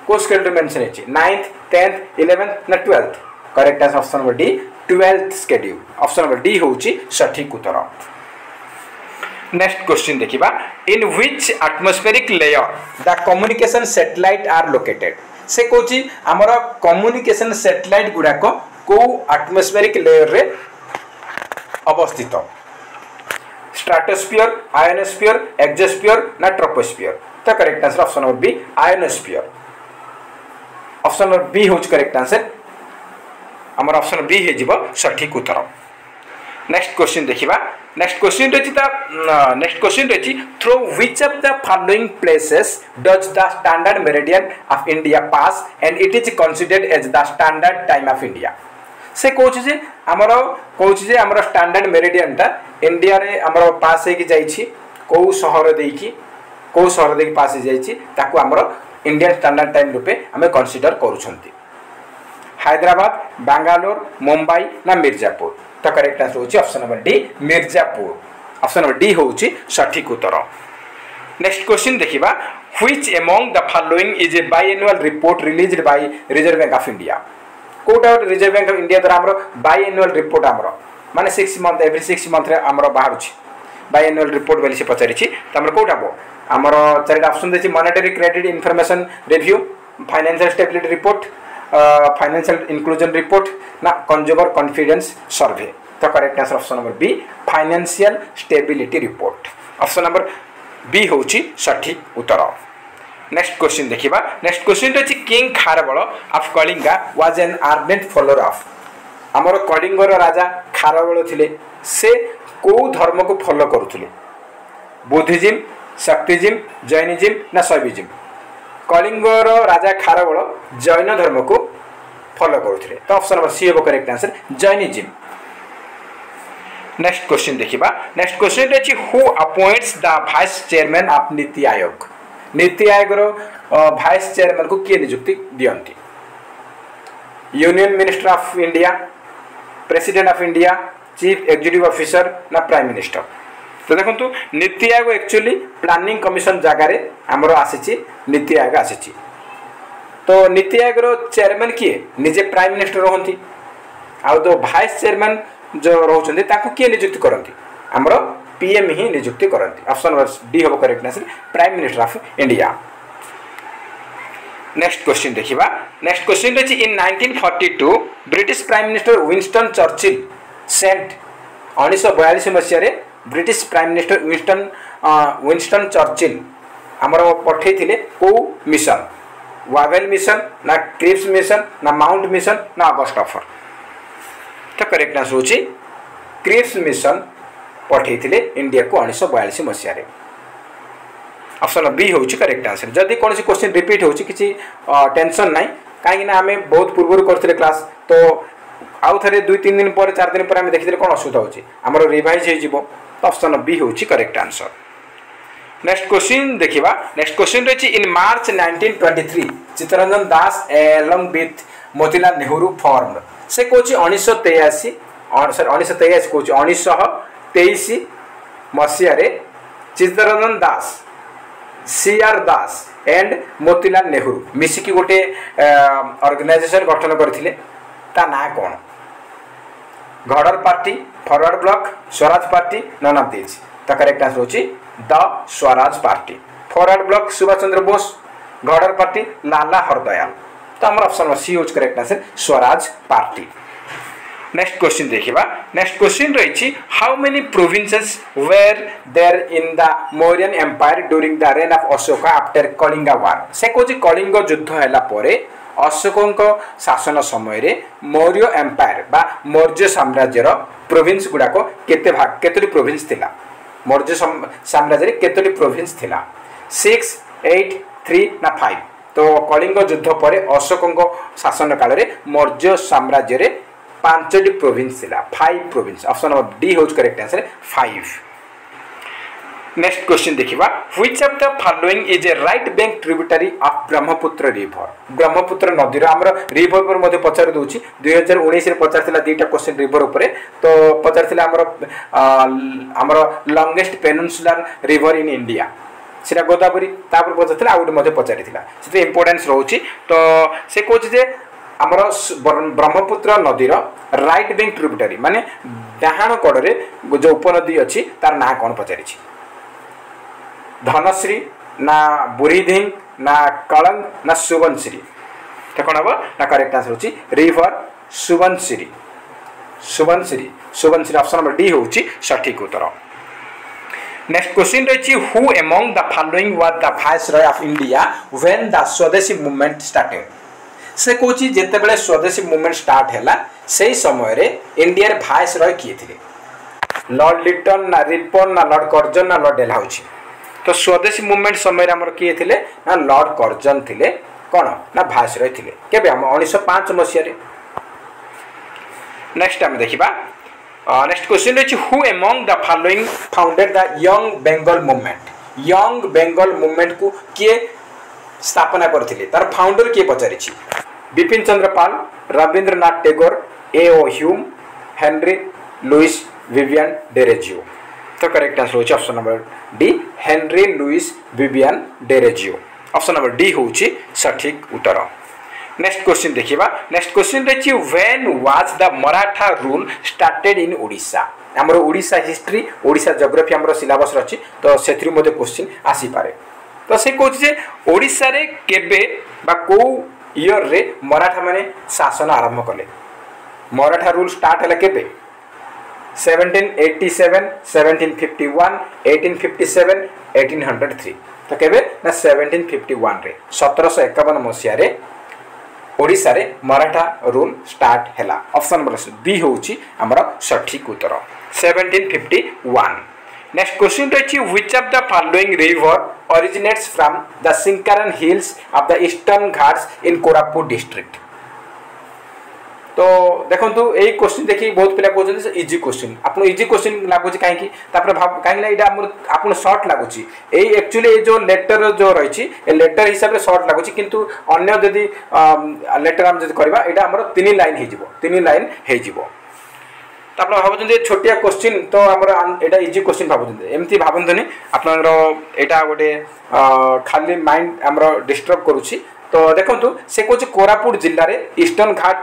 को schedule mention हेछि 9th 10th 11th ना 12th correct answer option number D 12th schedule option number D होछि सठिक उत्तर नेक्स्ट क्वेश्चन देखिबा in which atmospheric layer the communication satellite are located से कोची हमर कम्युनिकेशन सैटेलाइट गुडा को एटमॉस्फेरिक लेयर रे अवस्थित स्ट्रेटोस्फीयर आयोनोस्फीयर एक्सोस्फीयर ना ट्रोपोस्फीयर तो correct answer option number B ionosphere option number B होच करेक्ट आंसर हमर ऑप्शन बी हे जिवो सठिक उत्तर नेक्स्ट क्वेश्चन देखिबा नेक्स्ट क्वेश्चन रही through which of the following places does the standard meridian of India pass and it is considered as the standard time of India से कहूँ जे हमर स्टैंडर्ड मेरिडियन टा इंडिया रे हमर पास हे कि जाईछि को शहर देकी पास हे जाईछि ताकू हमर इंडियन स्टैंडर्ड टाइम रूपे हमें कंसीडर करूछंती हैदराबाद बेंगलोर मुंबई ना मिर्जापुर तो करेक्ट आंसर होची option number D Mirzapur option number D होची सठिक उत्तर नेक्स्ट क्वेश्चन देखिबा which among the following is a biannual report released by Reserve Bank of India कोटा रिजर्व बैंक ऑफ इंडिया द्वारा हमरो बायएनुअल रिपोर्ट हमरो माने 6 मंथ एवरी 6 मंथ रे हमरो बाहरछि बायएनुअल रिपोर्ट बेली से पचारिछि त हमरो कोटा बो हमरो चारटा ऑप्शन देछि monetary credit information review financial stability report financial inclusion report ना कंज्यूमर कॉन्फिडेंस सर्वे तो correct answer option number B financial stability report option number B होची सठिक उत्तर नेक्स्ट क्वेश्चन देखिबा नेक्स्ट क्वेश्चन अछि king Kharavela of Kalinga was an ardent follower of हमर कलिंगर राजा खारबळ थिले से को धर्म को फॉलो करूथिले बुद्धिज्म शक्तिज्म जैनिज्म ना शैविज्म कलिंगर राजा खारबळ जैन धर्म को फॉलो करूथिले तो ऑप्शन नंबर सी हो correct answer Jainism next question देखिबा नेक्स्ट क्वेश्चन अछि who appoints the vice chairman of NITI Aayog रो वाइस चेयरमैन को किए नियुक्ति दियंती union minister of India president of India chief executive officer ना प्राइम मिनिस्टर तो देखंतु NITI Aayog actually planning commission जगार हमरो आसीची नीति आयोग आसीची तो नीति आयोग रो चेयरमैन किए निजे प्राइम मिनिस्टर रहंती आ तो वाइस चेयरमैन जो रहउछन्ती ताको किए नियुक्ति करंती हमरो पीएम ही नियुक्ति करंती ऑप्शन नंबर डी हो correct answer prime minister of India next question देखिबा नेक्स्ट क्वेश्चन अछि in 1942 British prime minister Winston Churchill sent 1942 मसिया रे British prime minister Winston Churchill हमरो पठैथिले को मिशन वावेल मिशन ना क्रिप्स मिशन ना माउंट मिशन ना अगस्टफर तो करेक्ट आंसर होची क्रिप्स मिशन पठैथिले इंडिया को 1942 मसिया रे ऑप्शन बी होची करेक्ट आंसर जदी कोनसी क्वेश्चन रिपीट होची किछि टेंशन नाही काहे ना हमें बहुत पूर्व करथिले क्लास तो आउ थरे 2-3 दिन पर 4 दिन पर हमें देखिथिले कोन असुविधा होची हमरो रिवाइज हे जिवो ऑप्शन बी होची करेक्ट आंसर नेक्स्ट क्वेश्चन देखिबा नेक्स्ट क्वेश्चन रही in March 1923 Chittaranjan Das along with Motilal Nehru form से कोची 1983 कोची 1923 मसिया रे चित्तरंजन दास सीआर दास एंड मोतीलाल नेहरू मिसिकी गोटे ऑर्गेनाइजेशन गठन करथिले ता ना कोन घड़र party Forward Bloc Swaraj Party none of this the correct answer होची the Swaraj Party Forward Bloc Subhash Chandra Bose घड़र पार्टी लाला हरदयाल तो हमर ऑप्शन सी होच correct answer Swaraj Party next question देखिबा नेक्स्ट क्वेश्चन रही how many provinces were there in the Mauryan empire during the reign of Ashoka after Kalinga war से कोची कलिंग युद्ध हैला परे अशोकଙ୍କ शासन समय रे मौर्य एम्पायर बा मौर्य साम्राज्य रो प्रोविंस गुडा को केते भाग केतरी प्रोविंस थिला मौर्य साम्राज्य रे केतरी प्रोविंस थिला 6 8 3 ना 5 तो कलिंग युद्ध परे अशोकଙ୍କ शासन काल रे मौर्य साम्राज्य रे 5टी प्रोविंस थिला 5 प्रोविंस ऑप्शन नंबर डी होज करेक्ट आंसर 5 नेक्स्ट क्वेश्चन देखिबा which of the following is A right bank tributary of Brahmaputra river Brahmaputra नदी रो हमर रिवर पर मध्ये पचार दोछि 2019 रे पचारथिला दीटा क्वेश्चन रिवर ऊपर तो पचारथिला हमर longest peninsular river in India सेटा गोदावरी तापर पचारथिला आउट मध्ये पचारिथिला सेते इंपोर्टेंस रहउछि तो से कोछि जे हमर ब्रह्मपुत्र नदी रो राइट बैंक ट्रिब्यूटरी माने डाहाण कड़रे जो उपनदी अछि तार ना कोन पचारिछि धनश्री ना बुरीधिंग ना कलंग ना सुबनश्री तो कौन हम ना करेक्ट आंसर होची river Subansiri Subansiri Subansiri option number D होची सठिक उत्तर नेक्स्ट क्वेश्चन रही who among the following was the viceroy of India when the स्वदेशी मूवमेंट स्टार्टेड से कोची जेते बेले स्वदेशी मूवमेंट स्टार्ट हैला सेही समय रे इंडिया रे वाइसरॉय किए थिले लॉर्ड लिटन ना रिपन ना लॉर्ड कर्जन ना लॉर्ड डेलहाउसी तो स्वदेशी मूवमेंट समय हमर किए थिले ना लॉर्ड कर्जन थिले कोन ना वाइसरॉय थिले केबे हम 1905 मसिया रे नेक्स्ट हम देखिबा नेक्स्ट क्वेश्चन रही who among the following founded the Young Bengal movement को किए स्थापना करथिले तार फाउंडर किए पचारिछि Bipin Chandra Pal Rabindranath Tagore A O. Hume Henry Louis Vivian Derozio तो करेक्ट आंसर होची option number D Henry Louis Vivian Derozio option number D होची सठिक उत्तर नेक्स्ट क्वेश्चन देखिबा नेक्स्ट क्वेश्चन रही when was the Maratha rule started in Odisha हमर ओडिशा हिस्ट्री ओडिशा ज्योग्राफी हमर सिलेबस रछि तो सेथरि मध्ये क्वेश्चन आसी पारे तो से कहछि जे ओडिशा रे केबे बा को ईयर रे मराठा माने शासन आरंभ करले मराठा रूल स्टार्ट हला केबे 1787 1751 1857 1803 तो केबे ना 1751 रे 1751 मसिया रे ओडिशा रे मराठा रूल स्टार्ट हैला ऑप्शन नंबर बी होची हमर सठिक उत्तर 1751 नेक्स्ट क्वेश्चन रही which of the following river originates from the Sinkaram hills of the eastern Ghats in Koraput district तो देखंतु एई क्वेश्चन देखि बहुत पिला कहउछन इजी क्वेश्चन आपन इजी क्वेश्चन लागुची काहे कि तापर भाव काहे ना एटा हमर आपन शॉर्ट लागुची एई एक्चुअली ए जो लेटर जो रहिची ए लेटर हिसाब रे शॉर्ट लागुची किंतु अन्य जदी लेटर हम जदी करबा एटा हमर 3 लाइन हे जिवो तापर भाबुछन जे छोटिया क्वेश्चन तो हमर एटा इजी क्वेश्चन भाबुछन एम्ति भाबंतनी आपनरो एटा गोटे खाली माइंड हमर डिस्टर्ब करूची तो देखंतु से कोच कोरापुट जिल्ला रे ईस्टर्न घाट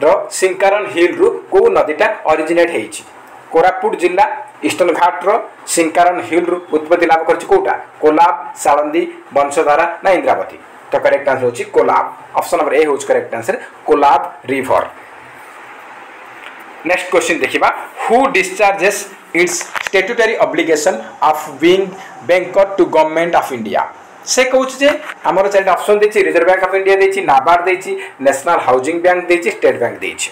रो सिंकारन हिल रु को नदीटा ओरिजिनेट हेछि कोरापुट जिल्ला ईस्टर्न घाट रो सिंकारन हिल रु उत्पत्ति लाभ करछि कोटा कोलाब सालंदी वंशधारा ना इंद्रावती तो करेक्ट आंसर होछि कोलाब ऑप्शन नंबर ए होज correct answer Kolab river next question देखिबा who discharges its statutory obligation of being banker to government of India से कहूँ जे आमर चार ऑप्शन देछि रिजर्व बैंक ऑफ इंडिया देछि नाबार्ड देछि नेशनल हाउसिंग बैंक देछि स्टेट बैंक देछि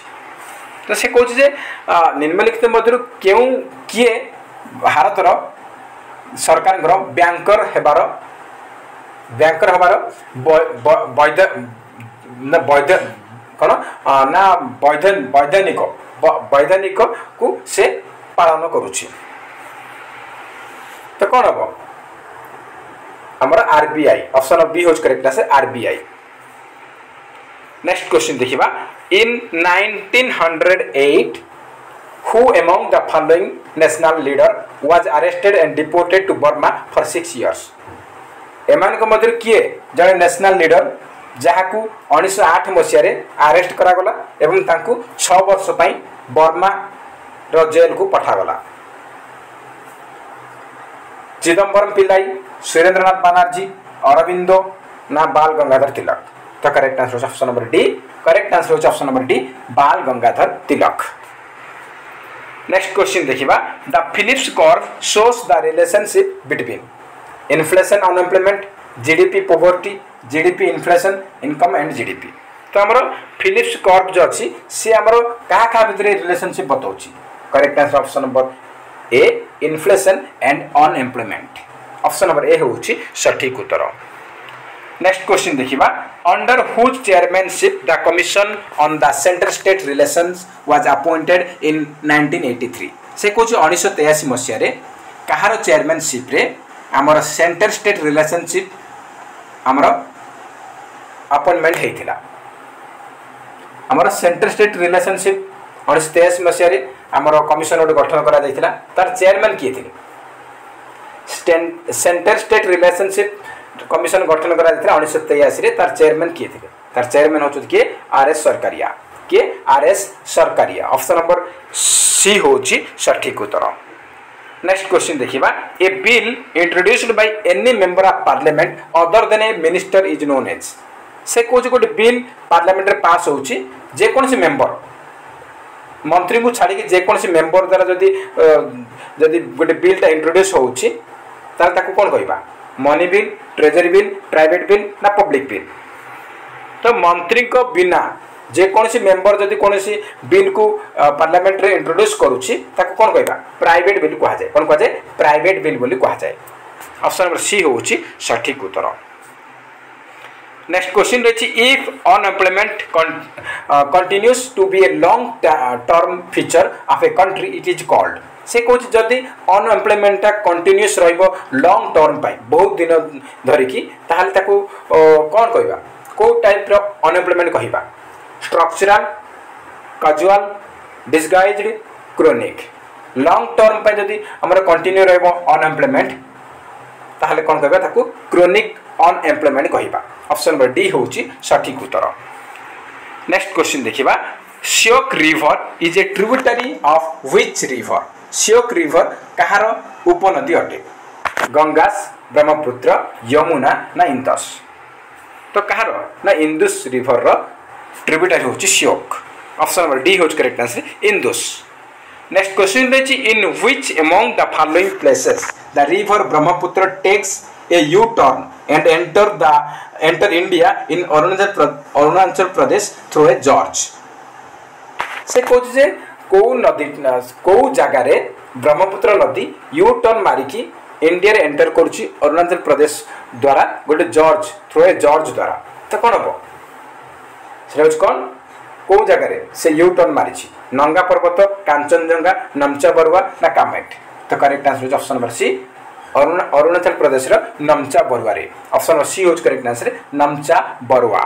तो से कहूँ जे निम्नलिखित मध्यरु केउ किए भारत रो सरकार ग्रो बैंकर हेबार वैध ना वैध कोन ना वैधानिक को से पालन करूछि तो कोन हो हमर आरबीआई ऑप्शन ऑफ बी होज correct answer RBI next question देखिबा in 1908 who among the following national leader was arrested and deported to Burma for 6 years एमान को मधुर किए जने नेशनल लीडर जहाकू 1908 मसिया रे अरेस्ट करा गला एवं तांकू 6 वर्ष पई बर्मा रो जेल को पठा गला चिदंबरम पिल्लाई सुरेंद्रनाथ बनर्जी अरविंदो ना बाल गंगाधर तिलक तो correct answer option number D correct answer option number D बाल गंगाधर तिलक नेक्स्ट क्वेश्चन देखिबा the Phillips curve shows the relationship between inflation unemployment GDP poverty GDP inflation income and GDP. तो हमरो फिलिप्स कर्व जो अछि से हमरो का भितर रिलेशनशिप बताउछि। Correct answer option number A inflation and unemployment. Option number A होछि सठिक उत्तर। नेक्स्ट क्वेश्चन देखिबा under whose chairmanship the commission on the centre state relations was appointed in 1983। से कुछ 1983 मसिया रे कहार चेयरमैनशिप रे हमर सेंटर स्टेट रिलेशनशिप हमर अपॉइंटमेंट हेतिला। हमर सेंटर स्टेट रिलेशनशिप 1983 मसिया रे हमर कमिशन ओड गठन करा दैतिला। तार चेयरमैन किए थिले सेंटर स्टेट रिलेशनशिप कमिशन गठन करा दैतिला 1983 रे। तार चेयरमैन किए थिले तार चेयरमैन होचुत के R S Sarkaria K R S Sarkaria. Option number C होची सठिक उत्तर। नेक्स्ट क्वेश्चन देखिबा a bill introduced by any member of parliament other than a minister is known as. से कोच गोटे बिल पार्लियामेंट रे पास होची जे कोनसी मेंबर मंत्री को छाड़ी के जे कोनसी मेंबर द्वारा जदी जदी गोटे बिल ता इंट्रोड्यूस होची तार ताको कोन कहबा money bill treasury bill private bill ना पब्लिक बिल। तो मंत्री को बिना जे कोनसी मेंबर जदी कोनसी बिल को पार्लियामेंट रे इंट्रोड्यूस करूची ताको कोन कहबा प्राइवेट बिल कहा जाय। कोन कहा जाय प्राइवेट बिल बोली कहा जाय। ऑप्शन नंबर सी होची सठिक उत्तर। नेक्स्ट क्वेश्चन रही if unemployment continues to be a long term feature of a country it is called. से कहूँ जदि अनएम्प्लॉयमेंट कंटिन्यूस रहिबो लॉन्ग टर्म पाई बहुत दिन धरिकी ताहले ताकू कौन कहबा को टाइप रो अनएम्प्लॉयमेंट कहबा structural casual disguised chronic. Long term पाई जदि हमर कंटिन्यू रहिबो अनएम्प्लॉयमेंट ताहले कौन कहबा ताकू क्रोनिक अनएम्प्लॉयमेंट कहबा। ऑप्शन नंबर डी होची सठिक उत्तर। नेक्स्ट क्वेश्चन देखिबा Shyok river is a tributary of which river. Shyok river कहार उपनदी अटे गंगास ब्रह्मपुत्र यमुना ना इंदस। तो कहार ना इंदुस रिवर रो ट्रिब्यूटरी होची श्योक। ऑप्शन नंबर डी होची correct answer Indus. Next question रही in which among the following places the river Brahmaputra takes a U-turn and enter India in Arunachal Pradesh through a gorge। से कहूँ जे कौ नदी कौ जगार ब्रह्मपुत्र नदी यू टर्न मारिकी इंडिया रे एंटर करुच्ची अरुणाचल प्रदेश द्वारा गोटे जॉर्ज थ्रू ए जॉर्ज द्वारा। तो कौन हम से कौन कौ जगार से यू टर्न मारी नंगा पर्वत कांचनजंगा नमचा बरुआ ना कामेट। तो correct answer option number C Arunachal Pradesh रो नमचा बरुआ रे। ऑप्शन नंबर सी होच correct answer Namcha Barwa.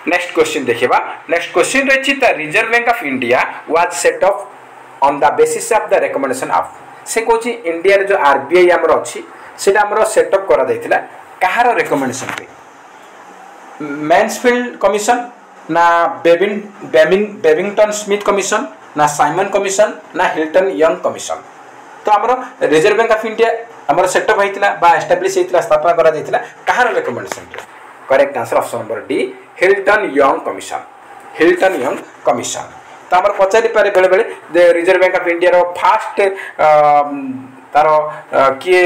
Next question देखिबा नेक्स्ट क्वेश्चन रही the Reserve Bank of India was set up on the basis of the recommendation of. से कोची इंडिया रे जो आरबीआई हमर अछि सेटा हमर सेट अप करा दैथिला कहार रिकमेंडेशन पे मैन्सफील्ड कमीशन ना बेबिंगटन स्मिथ कमीशन ना साइमन कमीशन ना हिल्टन यंग कमीशन। तो हमर रिजर्व बैंक ऑफ इंडिया हमर सेटअप होइतिला बा एस्टैब्लिश होइतिला स्थापना करा दैथिला कहार रिकमेंडेशन पे। Correct answer option number D Hilton Young commission. Hilton Young commission. तो हमर पचारि पारे बेले बेले रिजर्व बैंक ऑफ इंडिया रो फास्ट तार किए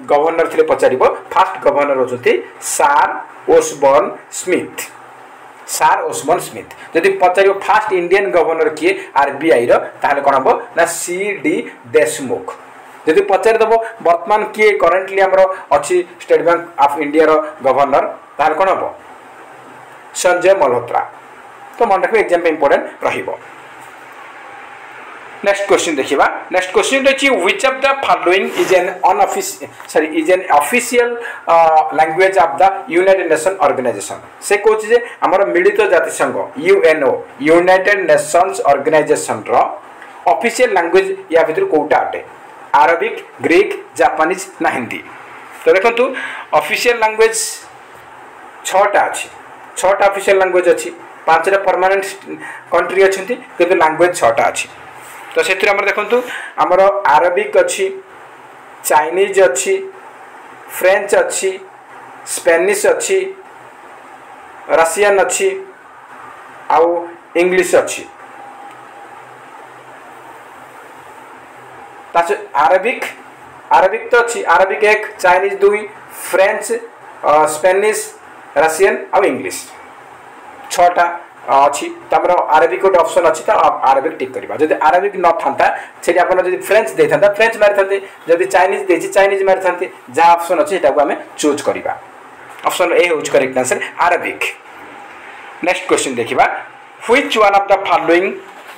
गवर्नर थिले पचारिबो first governor होचुती sir Osborne Smith. Sir Osborne Smith जदि पचारिबो फास्ट इंडियन गवर्नर किए आरबीआई रो ताहले कोन हबो ना सी डी देशमुख। जदि पचारि दबो वर्तमान किए करेंटली हमरो अछि स्टेट बैंक ऑफ इंडिया रो गवर्नर ताहले कोन हबो संजय मल्होत्रा। तो मन रखबे एग्जाम पे इंपोर्टेंट रहिबो। नेक्स्ट क्वेश्चन देखिबा नेक्स्ट क्वेश्चन रही which of the following is an official language of the United Nation Organization. से कहूँ जे हमर मिलित जातिसंघ यूएनओ यूनाइटेड नेशंस ऑर्गेनाइजेशन रो ऑफिशियल लैंग्वेज या भीतर कोटा अटे अरबिक ग्रीक जापानीज ना हिंदी। तो देखंतु ऑफिशियल लैंग्वेज 6टा अछि 6टा ऑफिशियल लैंग्वेज अछि 5टा परमानेंट कंट्री अछंती किंतु लैंग्वेज 6टा अछि। तो से देखु आमर अरबिक अच्छी चाइनीज अच्छी फ्रेंच अच्छी स्पेनिश अच्छी रशियन अच्छी आउ इंग्लिश अच्छी। अरबिक अरबिक तो अच्छी Arabic 1 Chinese 2 French Spanish Russian और इंग्लिश 6टा अच्छी तमर अरबिक गोटे ऑप्शन अच्छी तो अरबिक टिक करवा जब अरबिक न था से फ्रेंच दे था फ्रेंच मारी था जब चाइनीज दे चाइनीज मारी था जहाँ ऑप्शन अच्छी आम चूज करवा ऑप्शन ए हूँ correct answer Arabic. Next question देखिबा which one of the following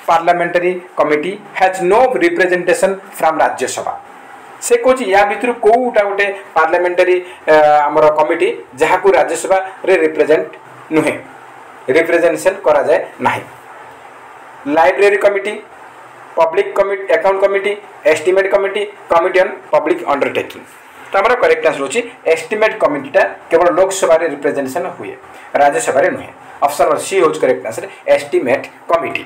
parliamentary committee has no representation from Rajya Sabha से कौच या भितर कोटा गोटे पार्लियामेंटरी आमर कमिटी जहाँ को राज्यसभा रे रिप्रेजेंट नुहे रिप्रेजेंटेशन करा जाए नाही। Library committee public committee account committee estimate committee committee on public undertaking तो आमर करेक्ट आंसर होची एस्टिमेट कमिटीटा केवल लोकसभा रे रिप्रेजेंटेशन हुए राज्यसभा रे नुहे ऑप्शन सी होच correct answer estimate committee.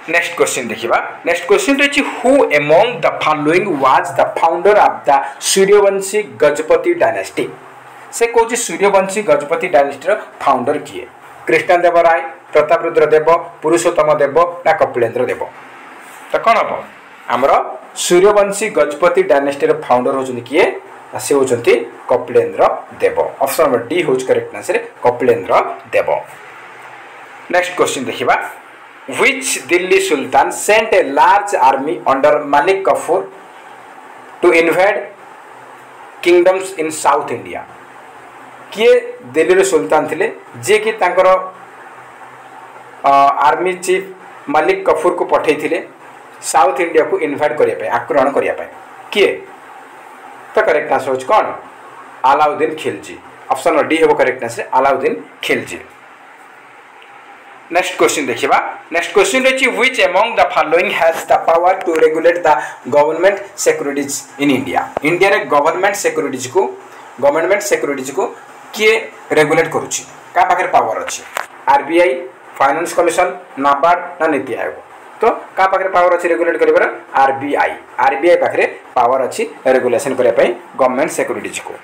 Next question देखिबा नेक्स्ट क्वेश्चन रही who among the following was the founder of the Suryavanshi Gajapati dynasty से कौच सूर्यवंशी गजपति डायनेस्टी फाउंडर किए कृष्णदेव राय प्रतापरुद्र देव पुरुषोत्तम देव ना कपिलेन्द्र देव तो कौन हम आमर सूर्यवंशी गजपति डायनेस्टी फाउंडर होचुनी किए से होचुनी Kapilendra Dev option number D होच correct answer Kapilendra Dev. Next question देखिबा which Delhi sultan sent a large army under Malik Kafur to invade kingdoms in south India किए दिल्ली सुल्तान थिले जे कि तांकर आर्मी चीफ मलिक कफूर को पठेइथिले साउथ इंडिया को इन्वाइट करिया आक्रमण करिया किए तो करेक्ट आंसर होच कौन अलाउद्दीन खिलजी ऑप्शन डी हेबो correct answer Alauddin Khilji. Next question देखिबा नेक्स्ट क्वेश्चन रही which among the following has the power to regulate the government securities in India India रे गवर्नमेंट सिक्योरिटीज को किए रेगुलेट करूची का पाखरे पावर अछि आरबीआई फाइनेंस कमिशन नाबार्ड ना नीति आयोग तो का पाखरे पावर अछि रेगुलेट करिबार आरबीआई पाखरे पावर अछि रेगुलेशन करिया पई गवर्नमेंट सिक्योरिटीज को।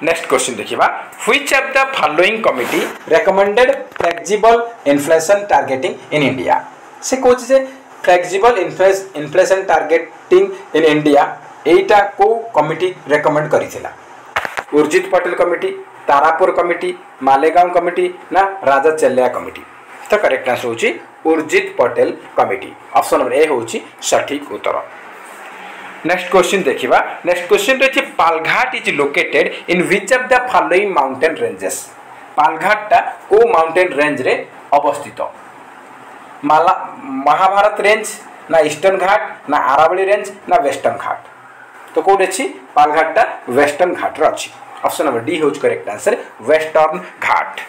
नेक्स्ट क्वेश्चन देखिबा which of the following committee recommended flexible inflation targeting in India से कोच जे flexible inflation targeting in India एटा को कमिटी रेकमेंड करिथिला Urjit Patel committee Tarapore committee Malegam committee ना राजा चेल्लिया कमिटी तो करेक्ट आंसर होची Urjit Patel committee option number A होची सठिक उत्तर। नेक्स्ट क्वेश्चन देखिबा नेक्स्ट क्वेश्चन रही Palghat is located in which of the following mountain ranges Palghat टा को माउंटेन रेंज रे अवस्थित महाभारत रेंज ना ईस्टर्न घाट ना आरावली रेंज ना वेस्टर्न घाट तो कौन अच्छी पालघाट टा वेस्टर्न घाट रे अच्छी ऑप्शन नंबर डी होच करेक्ट आंसर वेस्टर्न घाट।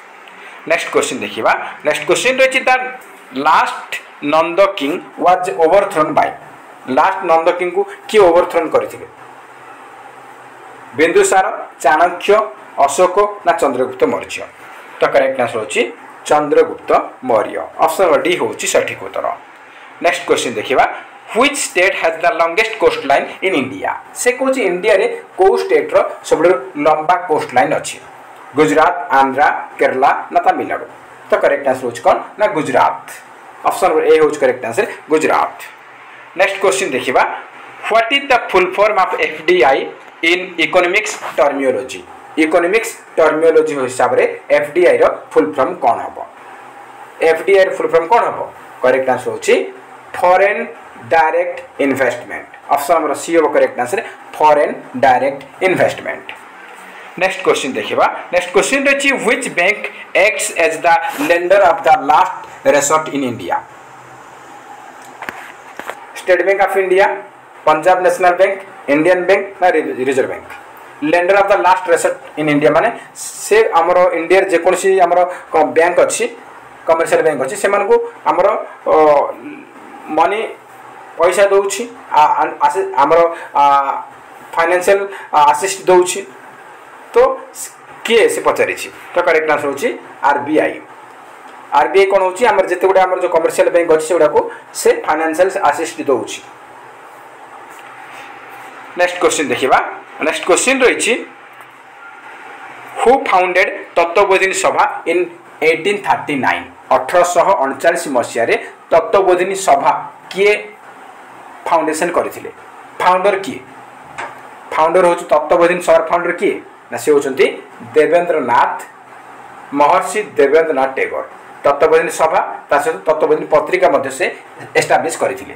नेक्स्ट क्वेश्चन देखिबा नेक्स्ट क्वेश्चन रही the last Nand king was overthrown by last Nand king को किए ओवरथ्रोन करथिले बिंदुसार चाणक्य अशोक ना चंद्रगुप्त मौर्य तो करेक्ट आंसर होची Chandragupta Maurya option number D होची सठिक उत्तर। नेक्स्ट क्वेश्चन देखिबा which state has the longest coastline in India से कोची इंडिया रे को स्टेट रो सबले लंबा कोस्ट लाइन अछि गुजरात आंध्रा केरला ना तमिलनाडु तो करेक्ट आंसर होच कोन ना गुजरात ऑप्शन नंबर ए होच correct answer Gujarat. Next question देखिबा what is the full form of FDI in economics terminology हिसाब रे एफडीआई रो फुल फॉर्म कोन हबो एफडीआई रो फुल फॉर्म कोन हबो करेक्ट आंसर होची foreign direct investment option number C होबो correct answer foreign direct investment. Next question देखिबा नेक्स्ट क्वेश्चन रही which bank acts as the lender of the last resort in India State Bank of India Punjab National Bank Indian Bank ना Reserve Bank lender of the last resort in India माने से हमरो India जे कोनसी हमरो bank अछि commercial bank अछि से मानको हमरो मनी पैसा दउछि हमरो फाइनेंशियल असिस्ट दउछि तो किए से पचारि तो करेक्ट आंसर होची आरबीआई कौन होची हमर जते गुडा हमर जो कमर्शियल बैंक अछि सेगुडा को से फाइनेंशियल असिस्ट दउछि। नेक्स्ट क्वेश्चन देखिबा नेक्स्ट क्वेश्चन रही हु फाउंडेड तत्वबोधिनी सभा इन 1839 1839 मसिया रे तत्वबोधिनी सभा किए फाउंडेशन करथिले फाउंडर किए फाउंडर होची तत्वबोधिनी सभा फाउंडर किए ना से होचंती देवेंद्रनाथ महर्षि देवेंद्रनाथ टैगोर तत्वबोधिनी सभा ता सहित तत्वबोधिनी पत्रिका मध्ये से एस्टाब्लिश करथिले।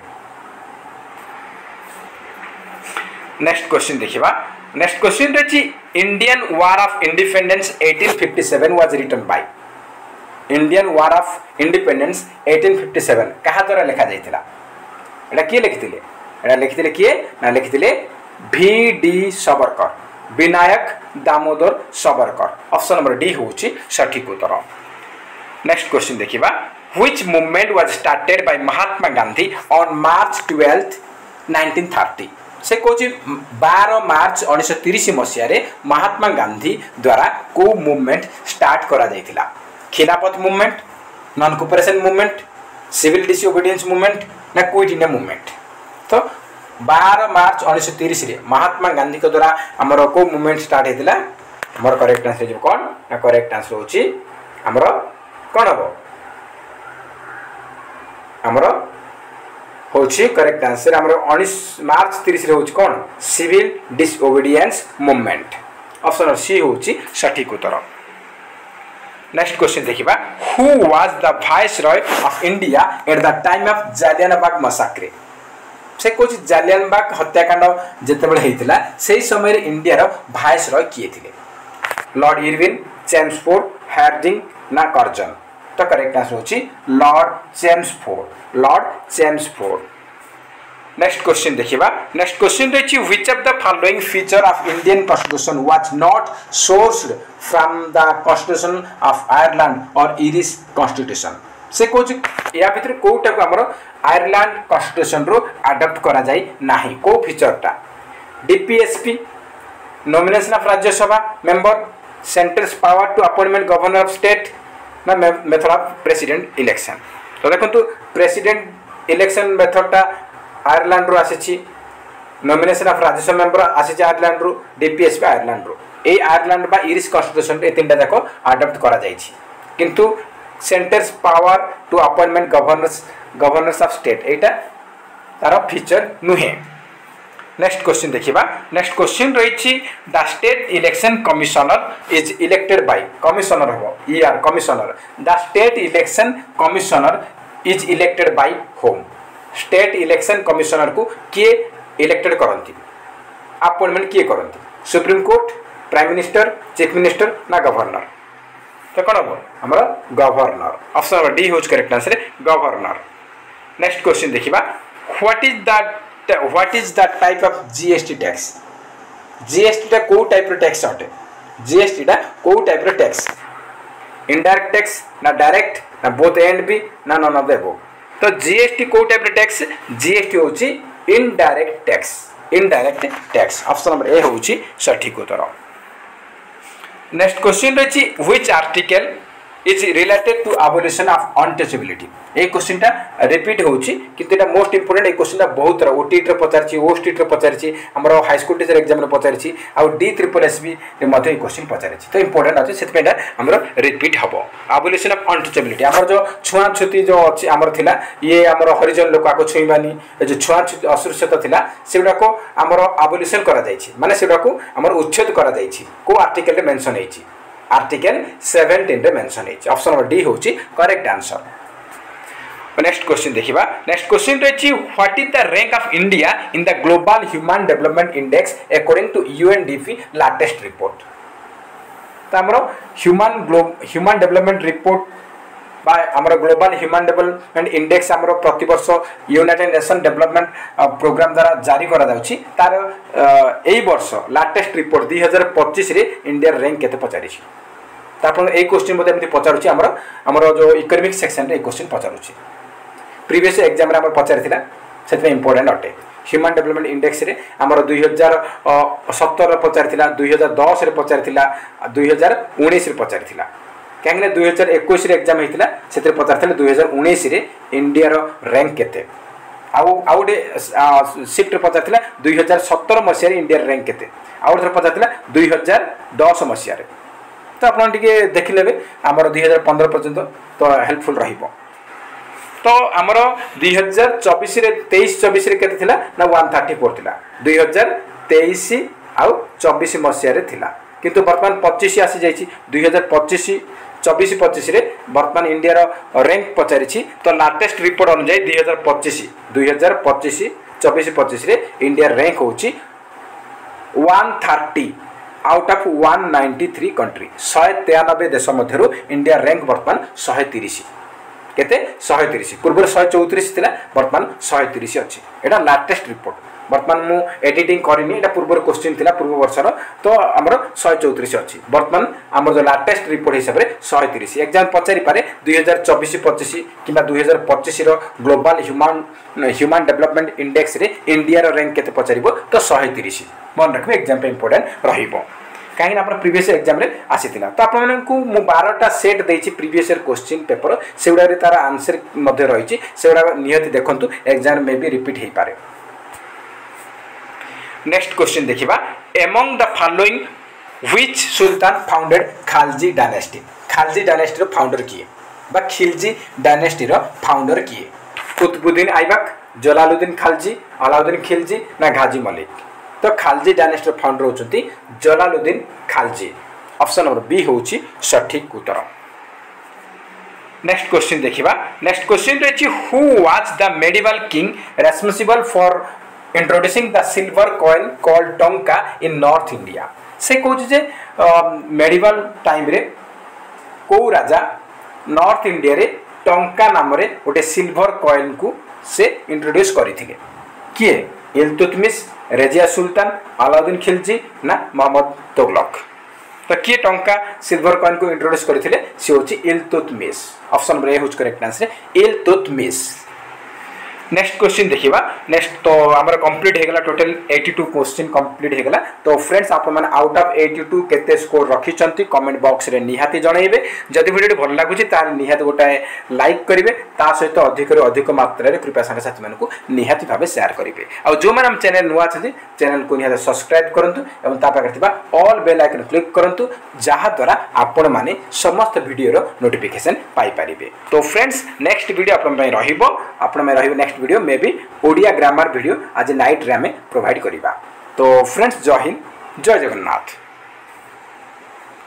नेक्स्ट क्वेश्चन देखिबा नेक्स्ट क्वेश्चन रची Indian war of independence 1857 was written by Indian war of independence 1857 कहा द्वारा लिखा जाइतिला एटा किए लिखितिले एटा लिखितिले किए ना लिखितिले V.D. Savarkar Vinayak Damodar Savarkar option number D होची सठिक उत्तर। नेक्स्ट क्वेश्चन देखिबा which movement was started by Mahatma Gandhi on March 12 1930 से कोची 12 मार्च 1930 मसिया रे महात्मा गांधी द्वारा को मूवमेंट स्टार्ट करा जाइतिला Khilafat movement non cooperation movement civil disobedience movement ना क्विट इंडिया मूवमेंट। तो 12 मार्च 1930 रे महात्मा गांधी के द्वारा हमर को मूवमेंट स्टार्ट हेतिला हमर करेक्ट आंसर जे कोन ना करेक्ट आंसर होची हमर कोन हो हमर होची करेक्ट आंसर हमर 19 मार्च 30 रे होची कोन civil disobedience movement option C होची सठिक उत्तर। नेक्स्ट क्वेश्चन देखिबा who was the viceroy of India at the time of Jallianwala massacre से कुछ जालियानवाग हत्याकांड जेतेबेले हेतिला सेही समय रे इंडिया रो वाइसरॉय किए थिले लॉर्ड इरविन चेम्सफोर्ड हार्डिंग ना कर्जन। तो करेक्ट आंसर होची लॉर्ड चेम्सफोर्ड। नेक्स्ट क्वेश्चन देखिबा नेक्स्ट क्वेश्चन रही which of the following feature of Indian constitution was not sourced from the constitution of Ireland और Irish constitution से कुछ या भीतर कोटा को हमरो आयरलैंड कॉन्स्टिट्यूशन रो अडॉप्ट करा जाई नाही को फीचरटा DPSP nomination of Rajya Sabha member central power to appointment governor of state ना मेथड ऑफ प्रेसिडेंट इलेक्शन। तो देखंतु प्रेसिडेंट इलेक्शन मेथडटा आयरलैंड रो आसीछि नॉमिनेशन ऑफ राज्यसभा मेंबर आसीछि आयरलैंड रो डीपीएसपी आयरलैंड रो ए आयरलैंड बा इरिश कॉन्स्टिट्यूशन ए तीनटा जाको अडॉप्ट करा जाइछि किंतु central power to appointment governors of state एटा तार फीचर नुहे। नेक्स्ट क्वेश्चन देखिबा नेक्स्ट क्वेश्चन रही the state election commissioner is elected by commissioner who uh commissioner the state election commissioner is elected by whom state election commissioner को किए elected करंती appointment किए करंती Supreme Court prime minister chief minister ना governor. तो कौन हम हमारा गवर्नर ऑप्शन नंबर डी होज correct answer governor. Next question देखिबा what is the type of GST tax GST टा को टाइप रो टैक्स अटे जीएसटी टा को टाइप रो टैक्स इनडायरेक्ट टैक्स ना डायरेक्ट ना बोथ एंड बी ना नन ऑफ द अबव। तो जीएसटी को टाइप रो टैक्स जीएसटी होची indirect tax option number A होची सठिक उत्तर। नेक्स्ट क्वेश्चन रही which article is related to abolition of untouchability ए क्वेश्चन टा रिपीट होची किंतु एटा मोस्ट इंपोर्टेंट ए क्वेश्चन टा बहुत तरह ओटीटी रे पचारची ओस्टीटी रे पचारची हमरो हाई स्कूल टीचर एग्जाम रे पचारची आ डी ट्रिपल एसबी रे मध्ये ए क्वेश्चन पचारची तो इंपोर्टेंट अछि सेत पेटा हमरो रिपीट हबो एबोलिशन ऑफ अनटचेबिलिटी हमर जो छुआ छुती जो अछि हमर थिला ये हमर हरिजन लोक आको छुईबानी ए जो छुआ छुती असुरक्षित थिला सेडा को हमर एबोलिशन करा जायछि माने सेडा को हमर उच्छेद करा जायछि को आर्टिकल रे मेंशन हेछि आर्टिकल 17 रे मेंशन हेछि ऑप्शन नंबर डी होछि करेक्ट आंसर। नेक्स्ट क्वेश्चन देखिबा नेक्स्ट क्वेश्चन रही what is the rank of India in the global human development index according to UNDP latest report. तो हमरो ह्यूमन डेवलपमेंट रिपोर्ट बा हमरो global human development index हमरो प्रति वर्ष यूनाइटेड नेशन डेवलपमेंट प्रोग्राम द्वारा जारी करा जाउची तार एई वर्ष लेटेस्ट रिपोर्ट 2025 रे इंडिया रैंक केते पचारि छी तापर ए क्वेश्चन मध्ये एमति पचारुची हमरो जो इकोनॉमिक सेक्शन रे ए क्वेश्चन पचारुची प्रीवियस एग्जाम रे हमर पचारिथिला सेते इंपोर्टेंट अटे ह्यूमन डेवलपमेंट इंडेक्स रे हमर 2017 रे पचारिथिला 2010 रे पचारिथिला 2019 रे पचारिथिला कहीं 2021 रे एग्जाम हेतिला सेते पचारथिले 2019 रे इंडिया रो रैंक केते आउडे शिफ्ट पचारथिला 2017 मसिया रे इंडिया रैंक केते आउडे पचारथिला 2010 मसिया रे। तो आपन टिके देखि लेबे हमर 2015 पर्यंत तो हेल्पफुल रहिबो। तो आमर 2024 रे 23-24 रे केते थिला ना 134 थिला 2023 आउ 24 मसिया रे थिला किंतु वर्तमान 25 आसी जाईची 2025 24-25 रे वर्तमान इंडिया रो रैंक पचारिछि तो लेटेस्ट रिपोर्ट अनुसार 2025 24-25 रे इंडिया रैंक होची 130 आउट ऑफ 193 कंट्री 193 देश मध्यरु इंडिया रैंक वर्तमान 130 केते 130 पूर्व 134 थिला वर्तमान 130 अछि एटा लेटेस्ट रिपोर्ट वर्तमान मु एडिटिंग करिनी एटा पूर्व क्वेश्चन थिला पूर्व वर्षर तो हमर 134 अछि वर्तमान हमर जो लेटेस्ट रिपोर्ट हिसाब रे 130 एग्जाम पचारि पारे 2024-25 किबा 2025 रो ग्लोबल ह्यूमन डेवलपमेंट इंडेक्स रे इंडिया रो रैंक केते पचारिबो तो 130 मन रखबे एग्जाम पे इंपोर्टेंट रहिबो कहीं आप प्रीवियस एग्जाम रे आसीथिला तो आपण मानकु मु 12टा सेट देछि प्रीवियस ईयर क्वेश्चन पेपर सेउडा रे तार आंसर मध्ये रहिछि सेउडा नियति देखंतु एग्जाम में भी रिपीट हे पारे नेक्स्ट क्वेश्चन देखिबा among the following which sultan founded Khalji dynasty रो फाउंडर किए बा खिलजी डायनेस्टी रो फाउंडर किए कुतुबुद्दीन ऐबक जलालुद्दीन खालजी अलाउद्दीन खिलजी ना गाजी मलिक तो खालजी डायनेस्टी फाउंडर होचंती Jalaluddin Khalji option number B होची सठिक उत्तर नेक्स्ट क्वेश्चन देखिबा नेक्स्ट क्वेश्चन रेची who was the medieval king responsible for introducing the silver coin called tanka in north India से कहूँ जे मेडिवल टाइम रे को राजा नॉर्थ इंडिया रे टंका नाम रे गोटे सिल्वर कॉइन को से इंट्रोड्यूस करथिले किए इल्तुतमिश रेजिया सुल्तान अलाउद्दीन खिलजी ना मोहम्मद तुगलक तो किए टंका सिल्वर कॉइन को इंट्रोड्यूस करथिले से होची इल्तुतमिश ऑप्शन नंबर ए होच correct answer Iltutmish next question देखिबा नेक्स्ट तो हमर कंप्लीट हे गला टोटल 82 क्वेश्चन कंप्लीट हे गला तो फ्रेंड्स आप मन आउट ऑफ 82 केते स्कोर रखी चंती कमेंट बॉक्स रे निहाती जणाइबे जदि वीडियो भल लागुची तार निहाती गोटा लाइक करिवे ता सहित अधिक रे अधिक मात्रा रे कृपया संग साथी मन को निहाती भाबे शेयर करिवे आ जो मन हम चैनल नुवा छथि चैनल को निहाती सब्सक्राइब करंतु एवं ता पाखर थिबा ऑल बेल आइकन क्लिक करंतु जहा द्वारा आपण माने समस्त वीडियो रो नोटिफिकेशन पाई परिबे तो फ्रेंड्स नेक्स्ट वीडियो आपण पई रहिबो आपण में रहिबो नेक्स्ट वीडियो में भी ओडिया ग्रामर वीडियो आज नाइट रे हमें प्रोवाइड करिबा तो फ्रेंड्स जय हिंद जय जगन्नाथ।